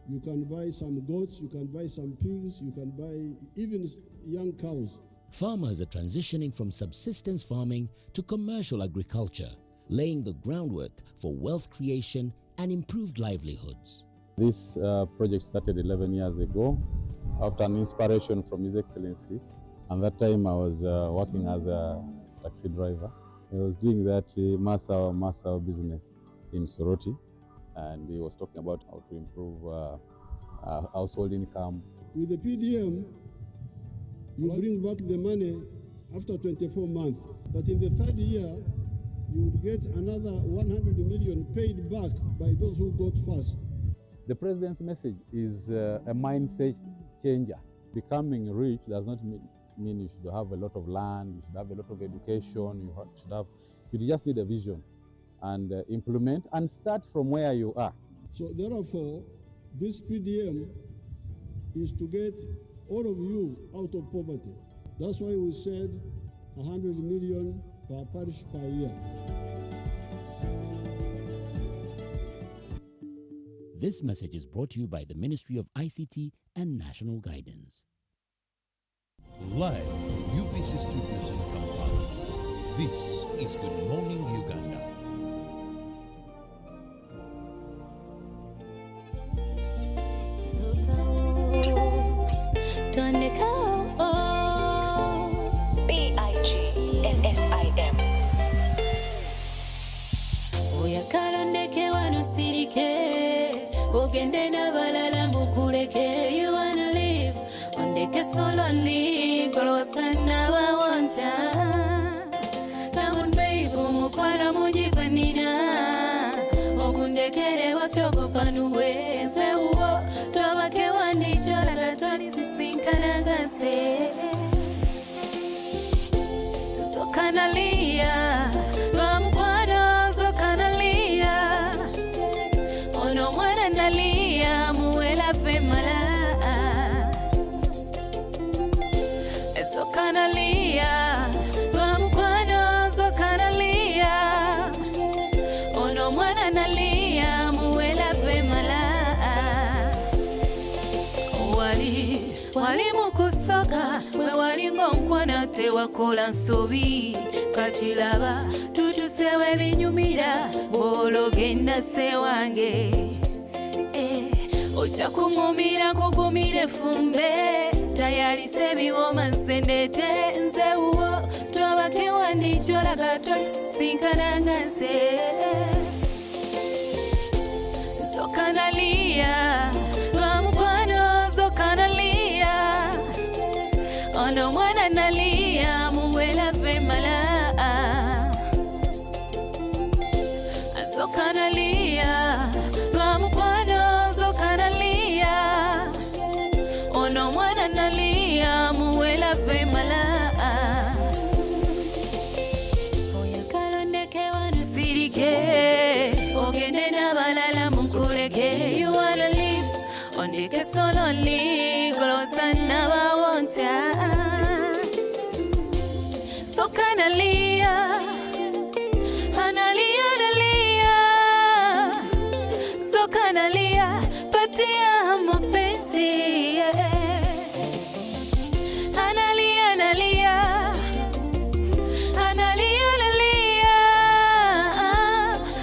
you can buy some goats, you can buy some pigs, you can buy even young cows.
farmers are transitioning from subsistence farming to commercial agriculture, laying the groundwork for wealth creation and improved livelihoods.
This project started 11 years ago after an inspiration from His Excellency. And that time I was working as a taxi driver. I was doing that Masa business in Soroti, and he was talking about how to improve household income.
With the PDM, you bring back the money after 24 months. But in the third year, you would get another 100 million paid back by those who got first.
The President's message is a mindset changer. Becoming rich does not mean you should have a lot of land, you should have a lot of education, you just need a vision and implement and start from where you are.
So therefore, this PDM is to get all of you out of poverty. That's why we said 100 million per parish per year.
This message is brought to you by the Ministry of ICT and National Guidance.
Live from UBC Studios in Kampala, this is Good Morning Uganda.
BIGNSIM. Oyakalondeke wano sirike, ogende n'abalala mukuleke. You wanna live, ondeke solo live, closer n'aba wanta. Come on babe, omukwala mungi gwe nina, okundekere watoko panuweze uwo, twabake wandichola twalisisinkana gase. So kanalia, lwamukwano so kanalia, ono mwana nalia muwela femala. So kanalia, lwamukwano so kanalia, ono mwana nalia muwela femala. Wali mukusoka we walinga onkwana tewakola nsobi, kati laba tutusewo ebinyumira bw'ologenda se wange. Ojja kumumira kugumira efumbe, tayalise ebiwooma nsendete nze wuwo, twabake wandikyolaga tolisinkana nga nse. Sokanalia, lwamukwano sokanalia, ono mwana nalia muwela femala. Sokanalia, lwamukwano sokanalia, ono mwana nalia muwela femala. Oyakalondeke wano sirike, ogende n'abalala mukuleke. You wanna live, ondeke solo live, closer n'aba wanta. So kanalia, analia nalia, so kanalia, patia mapenzi. Analia nalia, analia nalia,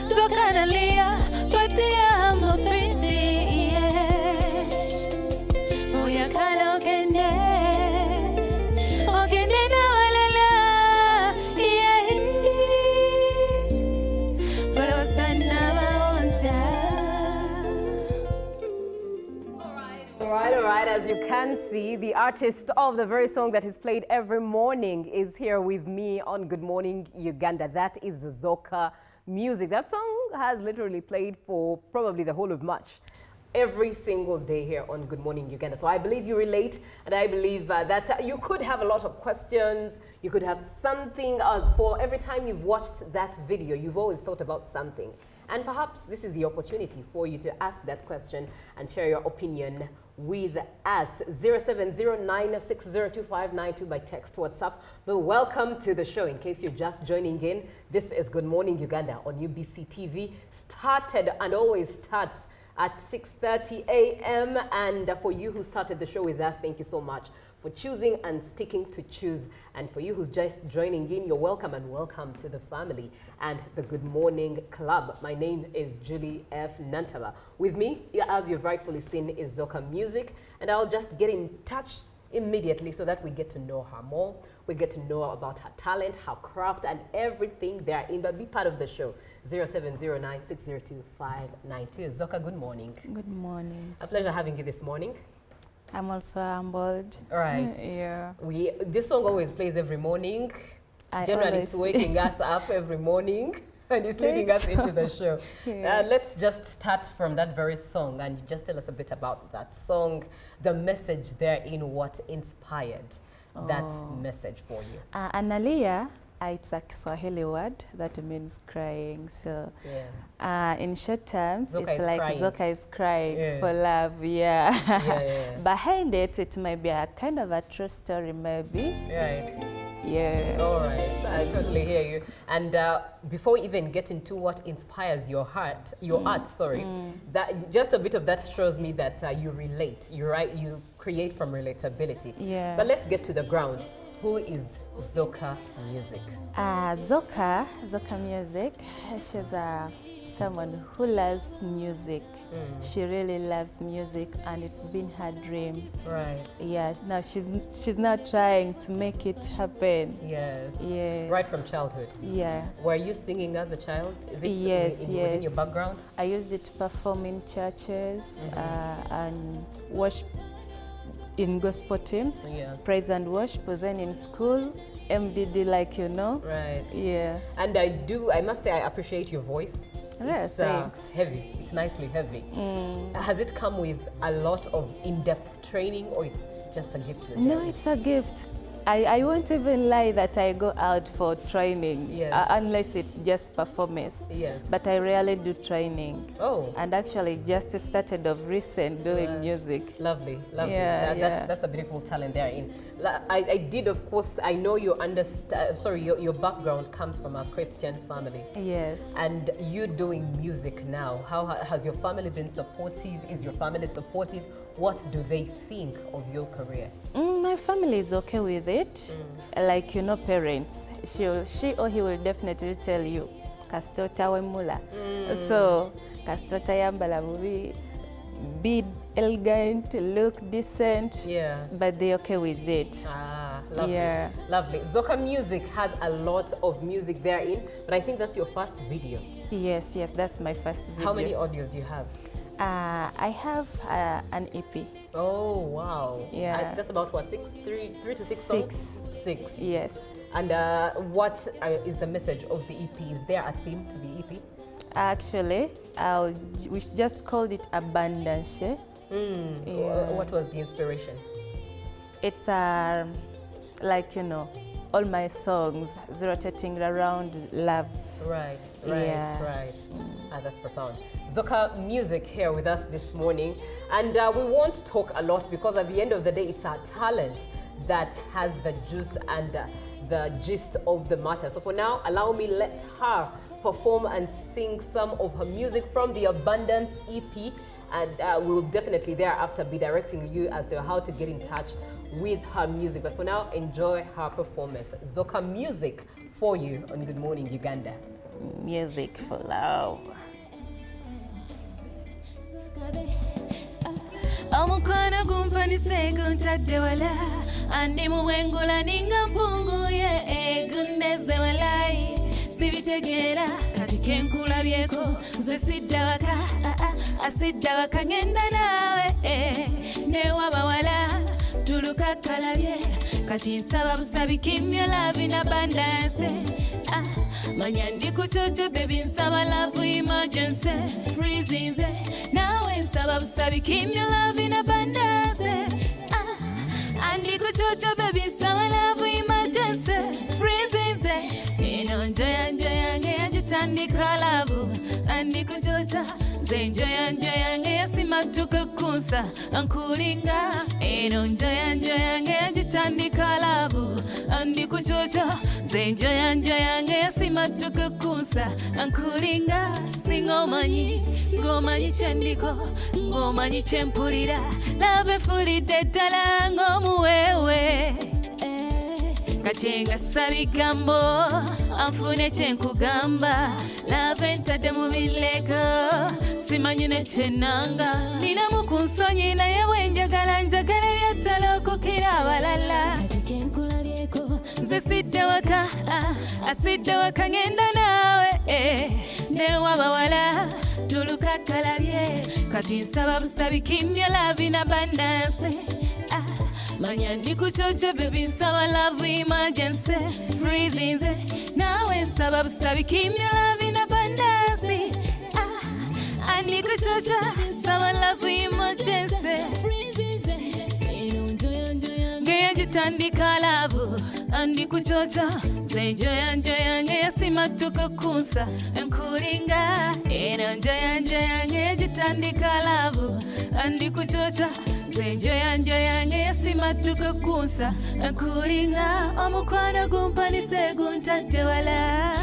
so kanalia, patia mapenzi. Oyakala ogende, ogende na walala, Rosa na waonta.
All right, as you can see, the artist of the very song that is played every morning is here with me on Good Morning Uganda. That is Zoka Music. That song has literally played for probably the whole of March, every single day here on Good Morning Uganda. So I believe you relate, and I believe that you could have a lot of questions. You could have something as for every time you've watched that video, you've always thought about something. And perhaps this is the opportunity for you to ask that question and share your opinion with us. 0709602592 by text, WhatsApp. But welcome to the show. In case you're just joining in, this is Good Morning Uganda on UBC TV. Started and always starts at 6:30 a.m. And for you who started the show with us, thank you so much for choosing and sticking to choose. And for you who's just joining in, you're welcome and welcome to the family and the Good Morning Club. My name is Julie F. Nantaba. With me, as you've rightfully seen, is Zoka Music, and I'll just get in touch immediately so that we get to know her more. We get to know about her talent, her craft, and everything therein. But be part of the show. 0709-602-592. Zoka, good morning.
Good morning.
A pleasure having you this morning.
I'm also humbled.
All right.
Yeah.
This song always plays every morning. Generally, it's waking us up every morning. And it's leading us into the show. Yeah. Let's just start from that very song and just tell us a bit about that song, the message therein, what inspired that message for you.
Analia, it's a Kiswahili word that means crying. So in short terms,
Zoka
it's like
crying.
Zoka is crying for love. Behind it, it might be a kind of a true story, maybe.
Right.
Yeah.
All right. I totally hear you. And before we even get into what inspires your art, that just a bit of that shows me that you relate. You create from relatability.
Yeah.
But let's get to the ground. Who is Zoka Music?
Zoka Music, she's someone who loves music. She really loves music, and it's been her dream.
Right.
Yeah. Now she's now trying to make it happen.
Yes.
Yes.
Right from childhood.
Yeah.
Were you singing as a child? Is it within your background?
I used it to perform in churches and worship in gospel teams, praise and worship. Then in school, MDD, like you know.
Right.
Yeah.
And I must say, I appreciate your voice.
Yes,
it's heavy. It's nicely heavy. Has it come with a lot of in-depth training, or it's just a gift?
No, it's a gift. I won't even lie that I go out for training unless it's just performance.
Yes.
But I rarely do training.
Oh.
And actually just started of recent doing music.
Lovely, lovely.
Yeah,
that's a beautiful talent therein. I did, of course, I know you understand, your background comes from a Christian family.
Yes.
And you doing music now, how has your family been supportive? Is your family supportive? What do they think of your career?
My family is okay with it. Like, you know, parents, she or he will definitely tell you, Kastota wemula. So, Kastota yambala bubi, be elegant, look decent, but they're okay with it.
Lovely.
Yeah.
Lovely. Zoka Music has a lot of music therein, but I think that's your first video.
Yes, that's my first video.
How many audios do you have?
I have an EP.
Oh, wow.
Yeah.
That's about what, three to six songs? Six.
Yes.
And what is the message of the EP? Is there a theme to the EP?
Actually, we just called it Abundance. Yeah.
What was the inspiration? It's
like, you know, all my songs rotating around love.
Right.
Yeah.
That's profound. Zoka Music here with us this morning, and we won't talk a lot because at the end of the day, it's our talent that has the juice and the gist of the matter. So for now, allow me, let her perform and sing some of her music from the Abundance EP, and we'll definitely thereafter be directing you as to how to get in touch with her music. But for now, enjoy her performance. Zoka Music for you on Good Morning Uganda.
Music for love.
Omukwana gumpanise guntadde wala andi muwengula ninga mpunguye eguneze walayi sibitegeera kati kenkulabyeko nze sidda waka ngenda naawe newaba wala tuluka kalabye kati nsaba busabi kimyo love in abundance manya ndi kuchocho baby nsaba love emergency freezing nawe nsaba busabi kimyo love in abundance andi kuchocho baby nsaba love emergency freezing eno njoya yange yajutandika love andi kuchocha zenjoya njoyange yasimatuka kunsa ankulinga eno njoya njoyange yagitandika labu andi kuchocha zenjoya njoyange yasimatuka kunsa ankulinga singomanyi ngomanyi kyendiko ngomanyi kyempulira labe fulidde ddala ng'omuwewe Katenga sabigambo anfune kyenkugamba labe ntadde mu bilego simanyi ne kyenanga ninamu ku nsonyi naye bwe njagala ebyattala okukira abalala nze sidde waka asidde waka ngenda naawe newabawala tulukakalabye kati nsaba busabikimya lavi na bandanse Manya ndikuchocha baby nsaba love emergency freezing nawe nsaba busabi kimya love in abundance ndikuchocha nsaba love emergency freezing ngeya jitandika love ndikuchocha zenjoya njoya ngeya simatuka kunsa nkulinga njoya njoya ngeya jitandika love ndikuchocha zenjoya njoya ngeya simatuka kunsa nkulinga omukwano gumpanise guntadde wala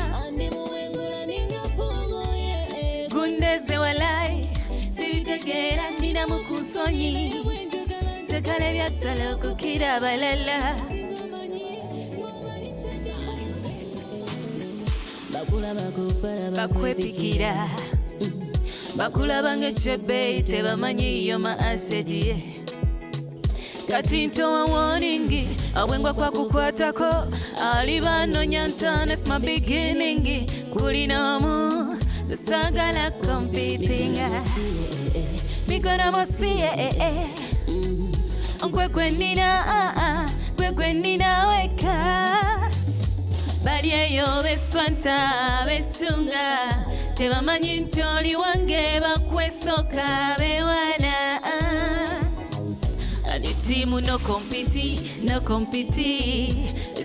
gundeze walai sibitegeera ninamu ku nsonyi njagala ebyattala okukira abalala bakwepikira bakulaba ng'ekyebbeeyi tebamanyi yo ma asedi ye kati ntowa warning abwengwa kwa kukwatako alibanonya ntanes my beginning kulinamu sagala competing mikono mosiye kwekwenina weka bali eyo beswanta besunga tebamanyi nti oli wange bakwesoka bewana Team no compete,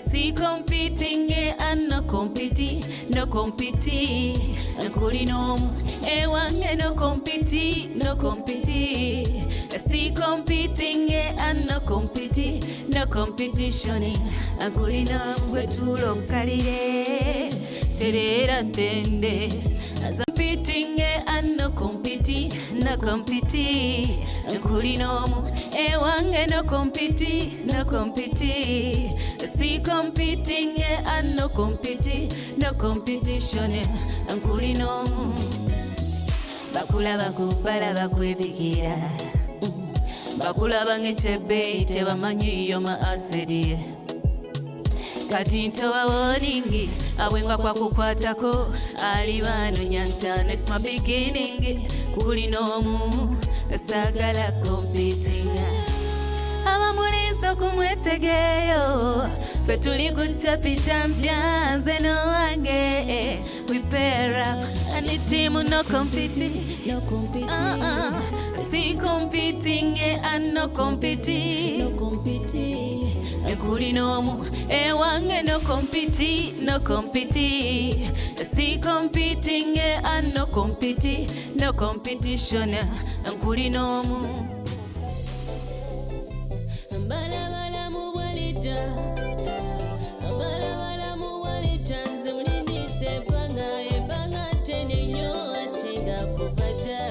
see competing and no compete, Ankulino, ewange no compete, see competing and no competition, Ankulino wetulo kalire, terera tende, as competing and no compete, Ankulino, ewange no compete, see competing and no competition, Ankulino, bakulaba kupala bakwebikira, bakulaba ng'ekyebbeeyi tebamanyi yo ma asedi kati ntowa warning abwengwa kwa kukwatako alibanonya ntanes my beginning kulinomu sagala competing abamuliza kumwetegeyo fe tuli kuchapita mpya nze nowange we pair up and the team no compete see competing and no compete kulinomu ewange no compete see competing and no competition kulinomu Balabala muwalita nze mulindite panga tene nyo atenga kuvata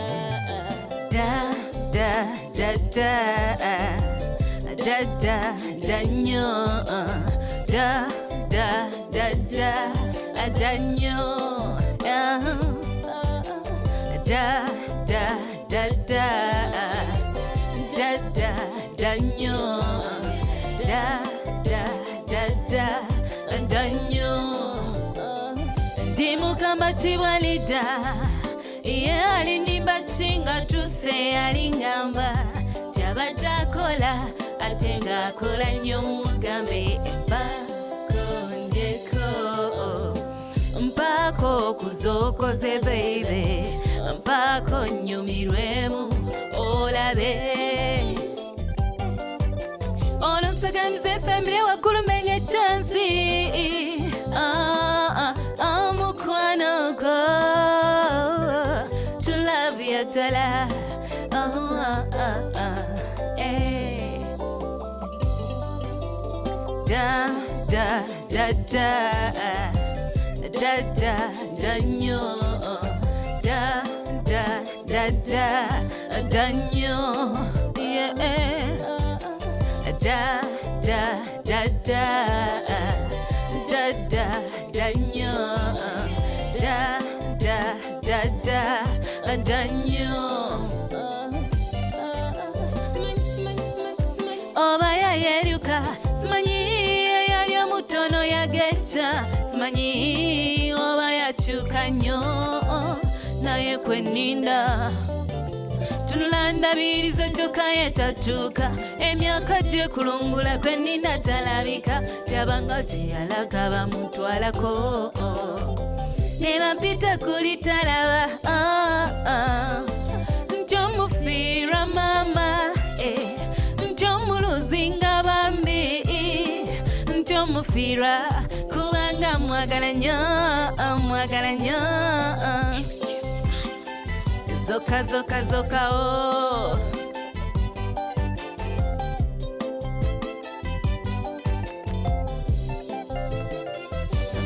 da nyo da nyo danyo ndimukamba kiwalida ye alindimba kinga tuse alingamba kyabadde akola ate ng'akola nnyo mugambe bakondeko mpako kuzokoze baby mpako nyumirwemu olabe olonsagamize sembire waggulu menye chansi mukwano go to love ya nyo, nyo, yeah, nyo, nyo. Oba yayeruka, simanyi yali omutono yagecha, simanyi oba yakyuka nnyo naye kweninda tunula ndabiriza kyokka yetatuuka emyaka gye kulungula kweninda talabika tyabanga gyeyalaga bamutwalako ne bampita kuli talaba njomufiira mama njomuluzinga bambi njomufira kubanga mwagala nnyo zoka oh.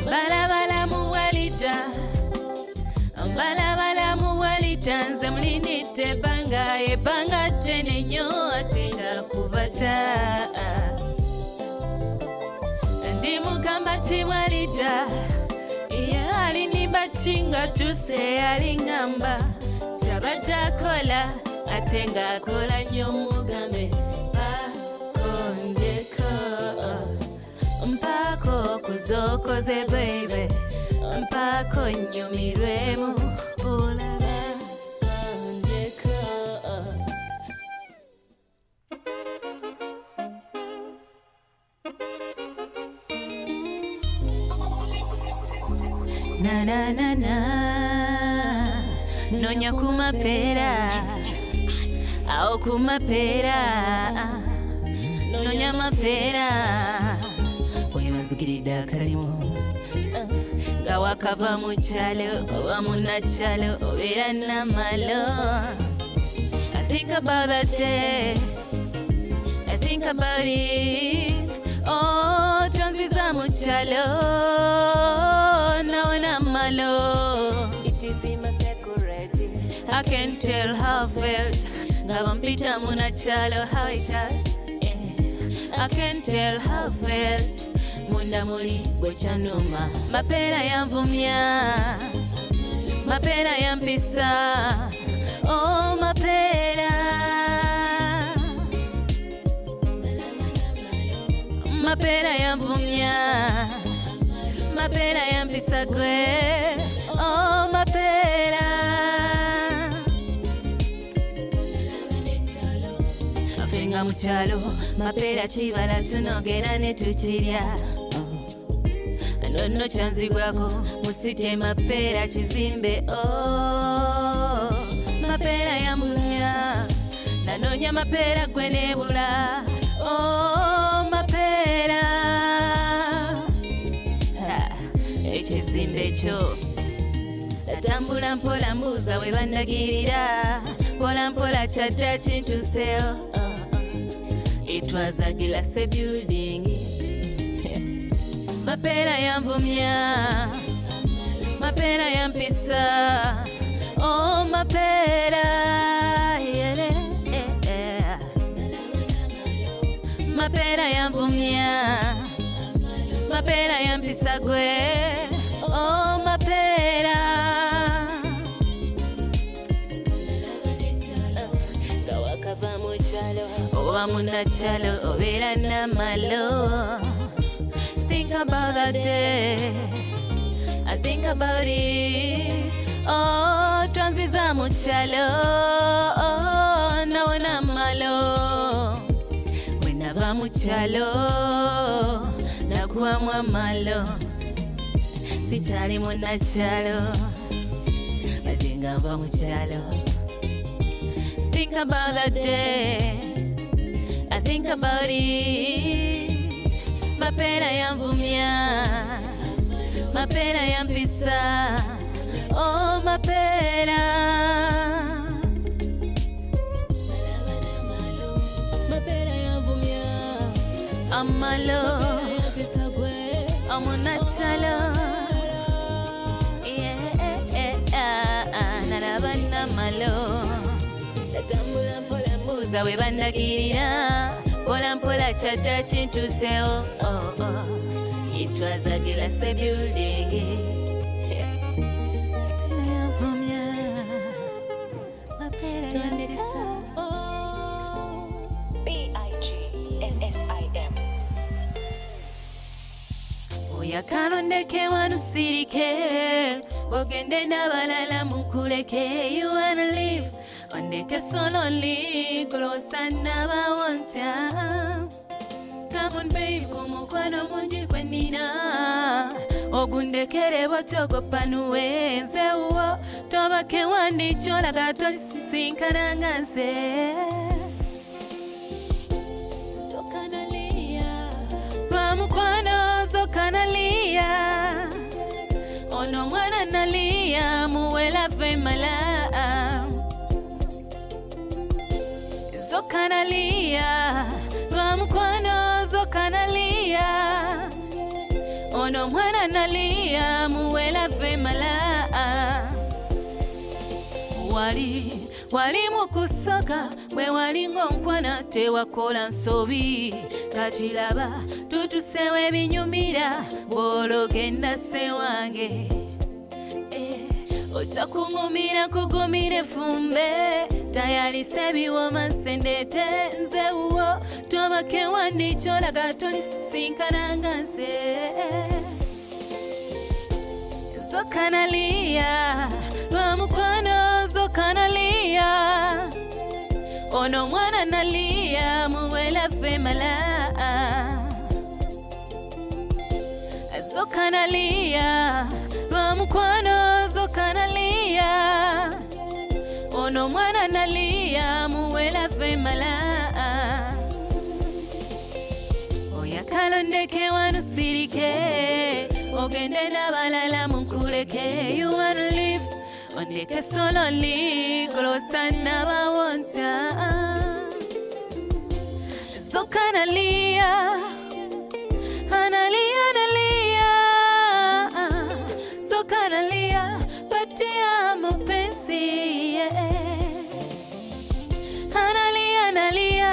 Balabala muwalita nze mulinite ebanga tene nnyo atenda kuvata ndi mugamba tiwalita ye alinimba kinga tuse alingamba tabadde akola ate ng'akola nnyo mugambe pakondeko mpako kuzokoze baby mpako nnyumirwemu olaba kondeko na na na na nonya kumapera au kumapera nonya mapera webazigirida kalimu nga wakava mu kyalo oba munnakyalo obeera namalo I think about that day I think about it oh twanziza mu kyalo nawe namalo it is in my I can't tell how I felt. Ngabampita munachalo how it has. I can't tell how I felt. Munda muli gwechanuma. Mapera yanvumya. Mapera yampisa. Oh mapera. Mapera yanvumya. Mapera yampisa gwe. Oh mapera. Nga mukyalo mapera kibala tunogera ne tukirya nonno kyanzigwako musite mapera kizimbe mapera yamunya nanoonya mapera gwe nebula mapera ekizimbe ekyo natambula mpola mbuuza we bandagirira mpola mpola kyadda kintuseewo It was a glass building. Mapera yanvumya. Mapera yampisa. Oh mapera. Yeah. Mapera yanvumya. Mapera yampisa gwe. Oh mapera. Gawakava mu kyalo. Oba munnakyalo obeera namalo. Think about that day. I think about it. Oh, twanziza mu kyalo. Nawe namalo. Bwe nava mu kyalo nakuwamu amalo. Sikyali munnakyalo badde nga nva mu kyalo. Think about that day. I think about it. Mapera yanvumya. Mapera yampisa. Oh mapera. Mapera yanvumya. Amalo. mukyalo nalaba namalo natambula mpola mbuuza we bandagirira mpola mpola kyadda kintuseewo it was a glass building Yakalondeke wanusirike ogende n'abalala mukuleke you wanna live ondeke sololi kulosa n'abawonta come on babe kumukwano mungi gwe nnina ogundekere bw'otogopa nuwenze wo tobake wandi kyolaga tolisisinkana nga nze mukwano zokanalia ono mwana nalia muwela femala zokanalia lwa mukwano zokanalia ono mwana nalia muwela femala wali mukusoka bwe walinga onkwana tewakola nsobi kati laba tutusewo ebinyumira bw'ologenda se wange ojja kuŋumira kugumira enfumbe tayalisa ebiwoma nsendete nzewuwo tobake wandi kyolaga tolisisinkana nga nze zokanalia lwa mukwano zokanalia ono mwana nalia muwela femala zokanalia lwa mukwano zokanalia ono mwana nalia muwela femala oyakalondeke wanusirike ogende n'abalala munkuleke you wanna live ondeke sololi kulosa n'abawonta zokanalia analia analia zokanalia patia mapenzi analia analia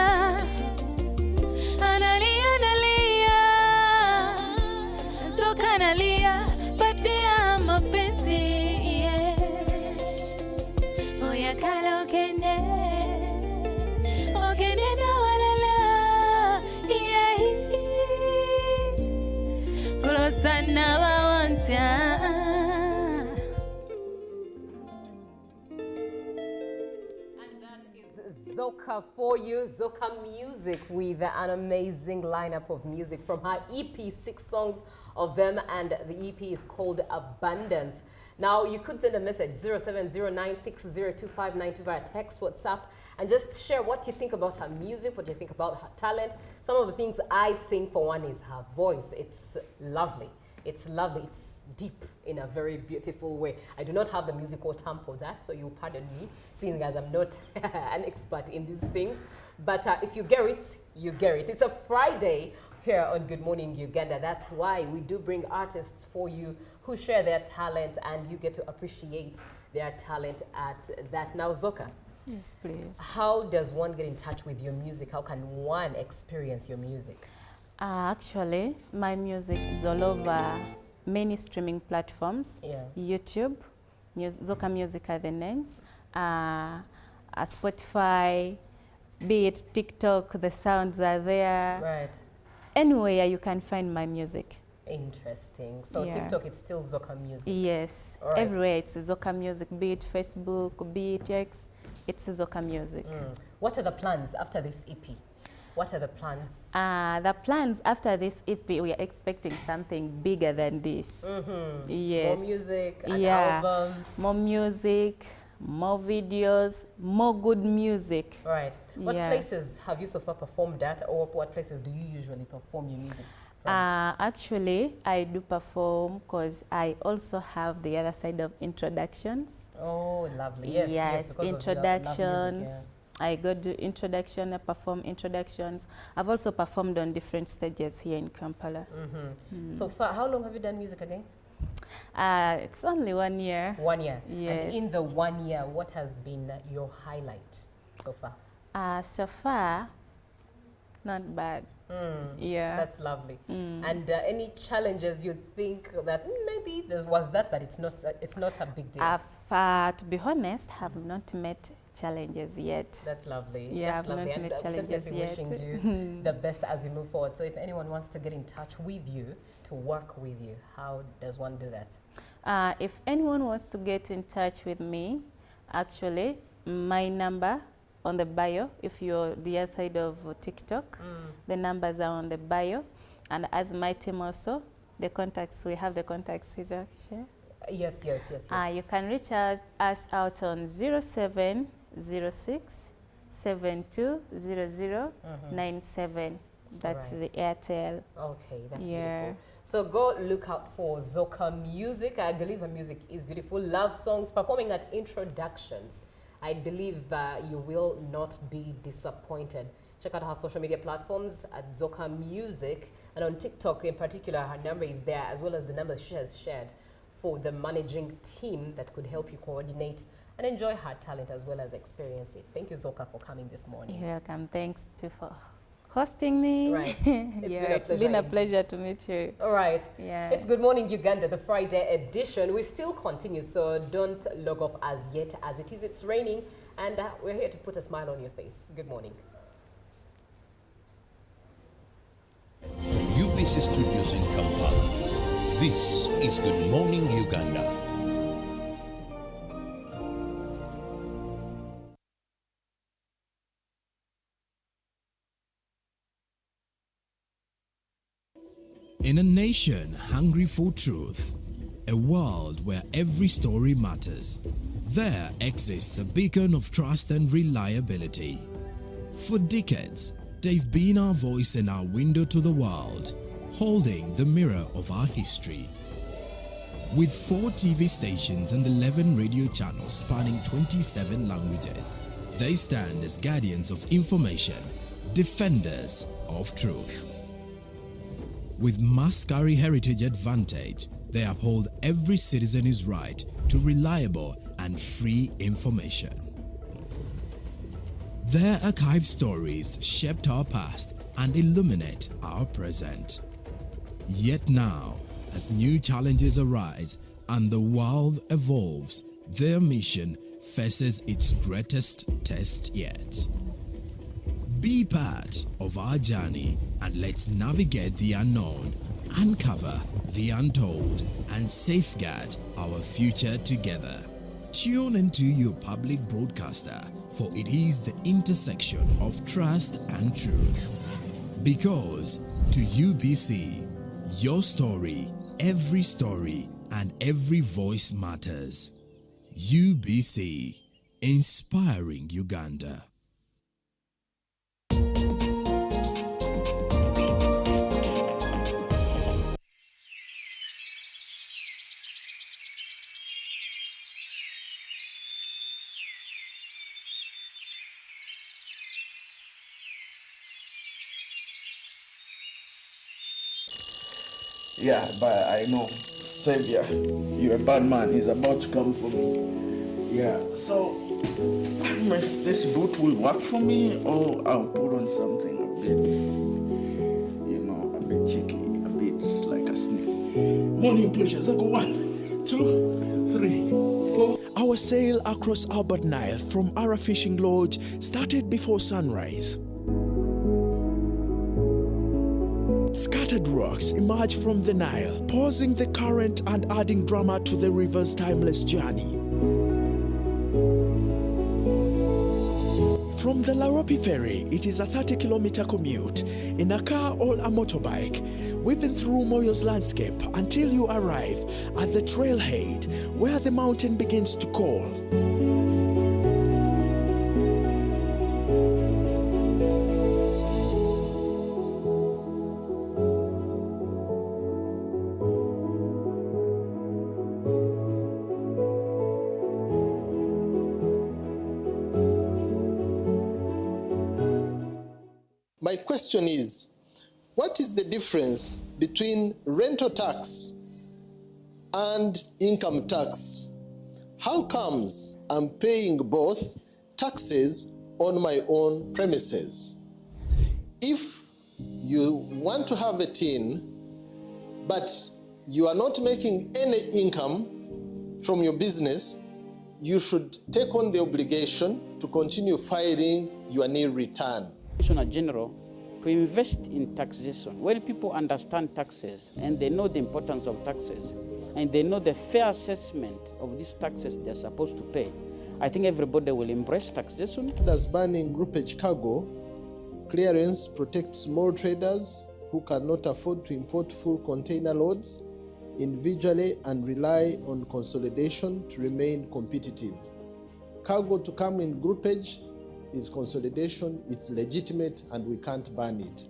analia analia zokanalia patia mapenzi oyakala ogende nawalala kulosa n'abawonta
Zoka for you, Zoka Music, with an amazing lineup of music from her EP, 6 songs of them, and the EP is called Abundance. Now, you could send a message, 0709602592 via text, WhatsApp, and just share what you think about her music, what you think about her talent. Some of the things I think, for one, is her voice. It's lovely. It's lovely. It's deep in a very beautiful way. I do not have the musical term for that, so you'll pardon me, seeing as I'm not an expert in these things. But if you get it, you get it. It's a Friday here on Good Morning Uganda. That's why we do bring artists for you who share their talent, and you get to appreciate their talent at that. Now, Zoka.
Yes, please.
How does one get in touch with your music? How can one experience your music?
Actually, my music is all over many streaming platforms. YouTube, Zoka Music are the names. Spotify, be it TikTok, the sounds are there.
Right.
Anywhere you can find my music.
Interesting. So TikTok, it's still Zoka Music?
Yes. Right. Everywhere it's Zoka Music, be it Facebook, be it X, it's Zoka Music.
What are the plans after this EP? What are the plans?
The plans after this EP, we are expecting something bigger than this. Yes.
More music, an album.
More music, more videos, more good music.
Right. What places have you so far performed at, or what places do you usually perform your music from?
Actually, I do perform because I also have the other side of introductions.
Oh, lovely. Yes,
introductions. I go do introduction, I perform introductions. I've also performed on different stages here in Kampala.
So far, how long have you done music again?
It's only 1 year.
1 year.
Yes.
And in the 1 year, what has been your highlight so far?
So far, not bad. Yeah.
That's lovely. And any challenges you think that maybe there was that, but it's not a big deal?
To be honest, have not met challenges yet.
That's lovely.
Yeah,
That's
I've
lovely.
not met challenges yet.
Wishing you the best as you move forward. So if anyone wants to get in touch with you, to work with you, how does one do that?
If anyone wants to get in touch with me, actually, my number on the bio, if you're the other side of TikTok, the numbers are on the bio. And as my team also, the contacts, we have the contacts. Is that okay?
Yes.
You can reach us out on 0706 720097. That's the Airtel.
Okay, that's beautiful. So go look out for Zoka Music. I believe her music is beautiful. Love songs, performing at introductions. I believe you will not be disappointed. Check out her social media platforms at Zoka Music. And on TikTok in particular, her number is there, as well as the number she has shared for the managing team that could help you coordinate and enjoy her talent as well as experience it. Thank you, Zoka, for coming this morning.
You're welcome. Thanks for hosting me.
Right.
It's been a pleasure to meet you.
All right.
Yeah.
It's Good Morning Uganda, the Friday edition. We still continue, so don't log off as yet. As it is, it's raining, and we're here to put a smile on your face. Good morning.
From UBC Studios in Kampala, this is Good Morning Uganda.
In a nation hungry for truth, a world where every story matters, there exists a beacon of trust and reliability. For decades, they've been our voice and our window to the world, holding the mirror of our history. With 4 TV stations and 11 radio channels spanning 27 languages, they stand as guardians of information, defenders of truth. With Mascari Heritage Advantage, they uphold every citizen's right to reliable and free information. Their archived stories shaped our past and illuminate our present. Yet now, as new challenges arise and the world evolves, their mission faces its greatest test yet. Be part of our journey and let's navigate the unknown, uncover the untold, and safeguard our future together. Tune into your public broadcaster, for it is the intersection of trust and truth. Because to UBC, your story, and every voice matters. UBC, inspiring Uganda.
Yeah, but I know, Savior, you're a bad man. He's about to come for me. Yeah, so I don't know if this boot will work for me or I'll put on something a bit, a bit cheeky, a bit like a sniff. Morning pleasures. I go 1, 2, 3, 4.
Our sail across Albert Nile from Ara Fishing Lodge started before sunrise. Scattered rocks emerge from the Nile, pausing the current and adding drama to the river's timeless journey. From the Laropi ferry, it is a 30-kilometer commute in a car or a motorbike, weaving through Moyo's landscape until you arrive at the trailhead where the mountain begins to call.
my question is, what is the difference between rental tax and income tax? How comes I'm paying both taxes on my own premises? If you want to have a tin, but you are not making any income from your business, you should take on the obligation to continue filing your nil return.
Commissioner General, to invest in taxation, when people understand taxes and they know the importance of taxes and they know the fair assessment of these taxes they're supposed to pay, I think everybody will embrace taxation.
As banning groupage cargo, clearance protects small traders who cannot afford to import full container loads individually and rely on consolidation to remain competitive. Cargo to come in groupage is consolidation, it's legitimate, and we can't ban it.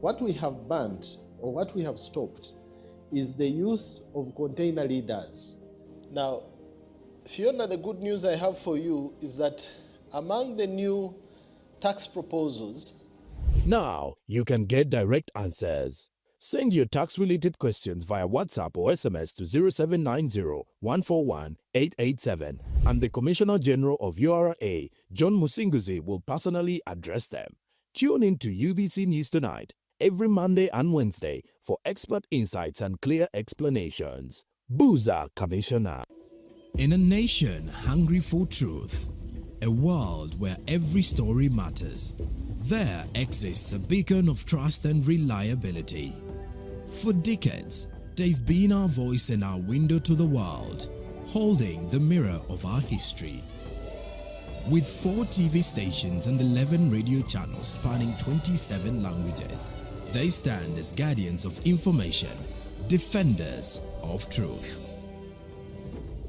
What we have banned, or what we have stopped, is the use of container leaders. Now, Fiona, the good news I have for you is that among the new tax proposals,
now you can get direct answers. Send your tax-related questions via WhatsApp or SMS to 0790-141-887, and the Commissioner General of URA, John Musinguzi, will personally address them. Tune in to UBC News Tonight every Monday and Wednesday for expert insights and clear explanations. Booza Commissioner.
In a nation hungry for truth, a world where every story matters, there exists a beacon of trust and reliability. For decades, they've been our voice and our window to the world, holding the mirror of our history. With 4 TV stations and 11 radio channels spanning 27 languages, they stand as guardians of information, defenders of truth.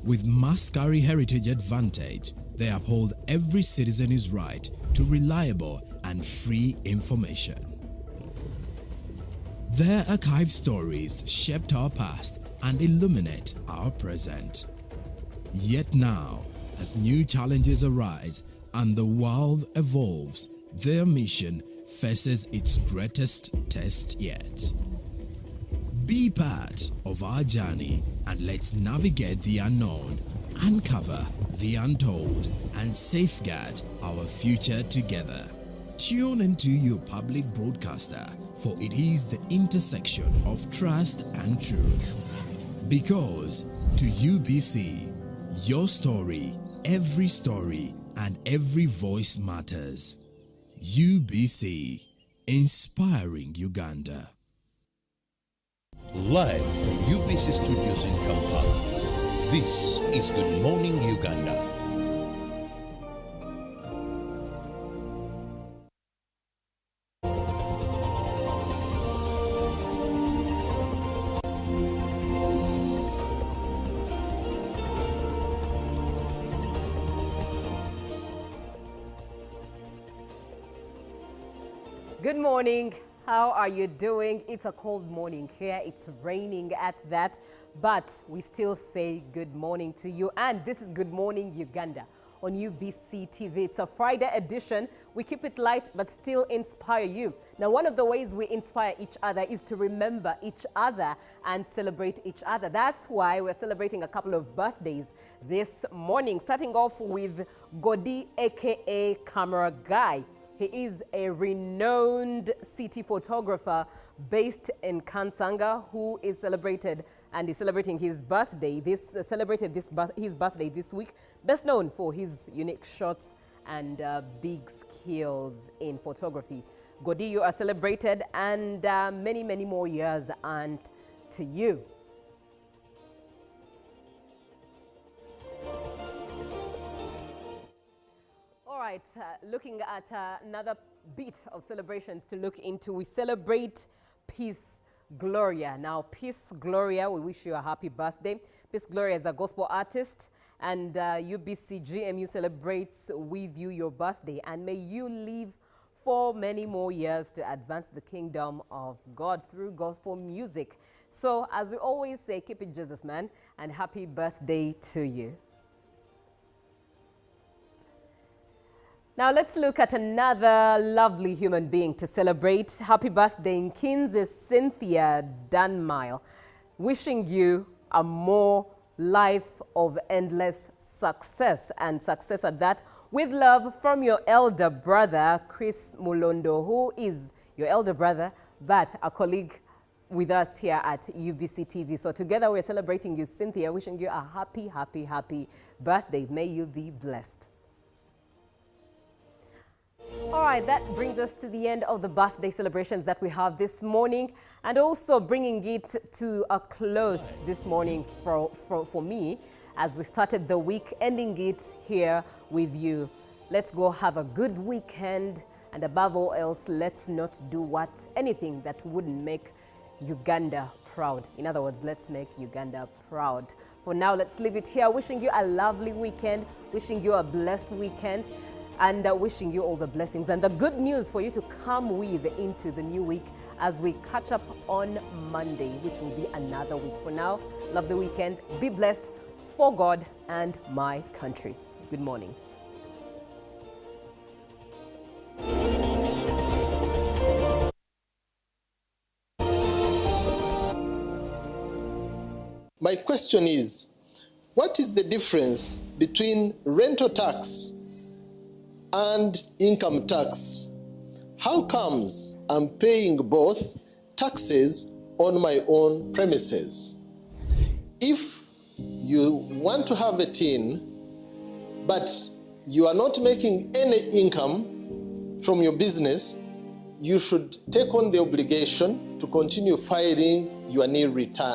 With Mascari Heritage Advantage, they uphold every citizen's right to reliable and free information. Their archived stories shaped our past and illuminate our present. Yet now, as new challenges arise and the world evolves, their mission faces its greatest test yet. Be part of our journey and let's navigate the unknown, uncover the untold, and safeguard our future together. Tune into your public broadcaster, for it is the intersection of trust and truth. Because to UBC, your story, and every voice matters. UBC, inspiring Uganda.
Live from UBC Studios in Kampala, this is Good Morning Uganda.
Good morning. How are you doing? It's a cold morning here. It's raining at that, but we still say good morning to you. And this is Good Morning Uganda on UBC TV. It's a Friday edition. We keep it light, but still inspire you. Now, one of the ways we inspire each other is to remember each other and celebrate each other. That's why we're celebrating a couple of birthdays this morning, starting off with Godi, aka Camera Guy. He is a renowned city photographer based in Kansanga who is celebrated and is celebrating his birthday. His birthday this week, best known for his unique shots and big skills in photography. Godi, you are celebrated, and many, many more years and to you. All right, looking at another bit of celebrations to look into, we celebrate Peace Gloria. Now, Peace Gloria, we wish you a happy birthday. Peace Gloria is a gospel artist, and UBC GMU celebrates with you your birthday, and may you live for many more years to advance the kingdom of God through gospel music. So, as we always say, keep it Jesus, man, and happy birthday to you. Now let's look at another lovely human being to celebrate. Happy birthday in Kins is Cynthia Dunmile. Wishing you a more life of endless success, and success at that, with love from your elder brother, Chris Mulondo, who is your elder brother, but a colleague with us here at UBC TV. So together we're celebrating you, Cynthia, wishing you a happy, happy, happy birthday. May you be blessed. All right, that brings us to the end of the birthday celebrations that we have this morning, and also bringing it to a close this morning for me as we started the week, ending it here with you. Let's go have a good weekend, and above all else, let's not do anything that wouldn't make Uganda proud. In other words, let's make Uganda proud. For now, let's leave it here. Wishing you a lovely weekend, wishing you a blessed weekend, and wishing you all the blessings and the good news for you to come with into the new week as we catch up on Monday, which will be another week. For now, love the weekend, be blessed, for God and my country. Good morning.
My question is, what is the difference between rental tax and income tax? How comes I'm paying both taxes on my own premises? If you want to have a tin, but you are not making any income from your business, you should take on the obligation to continue filing your nil return.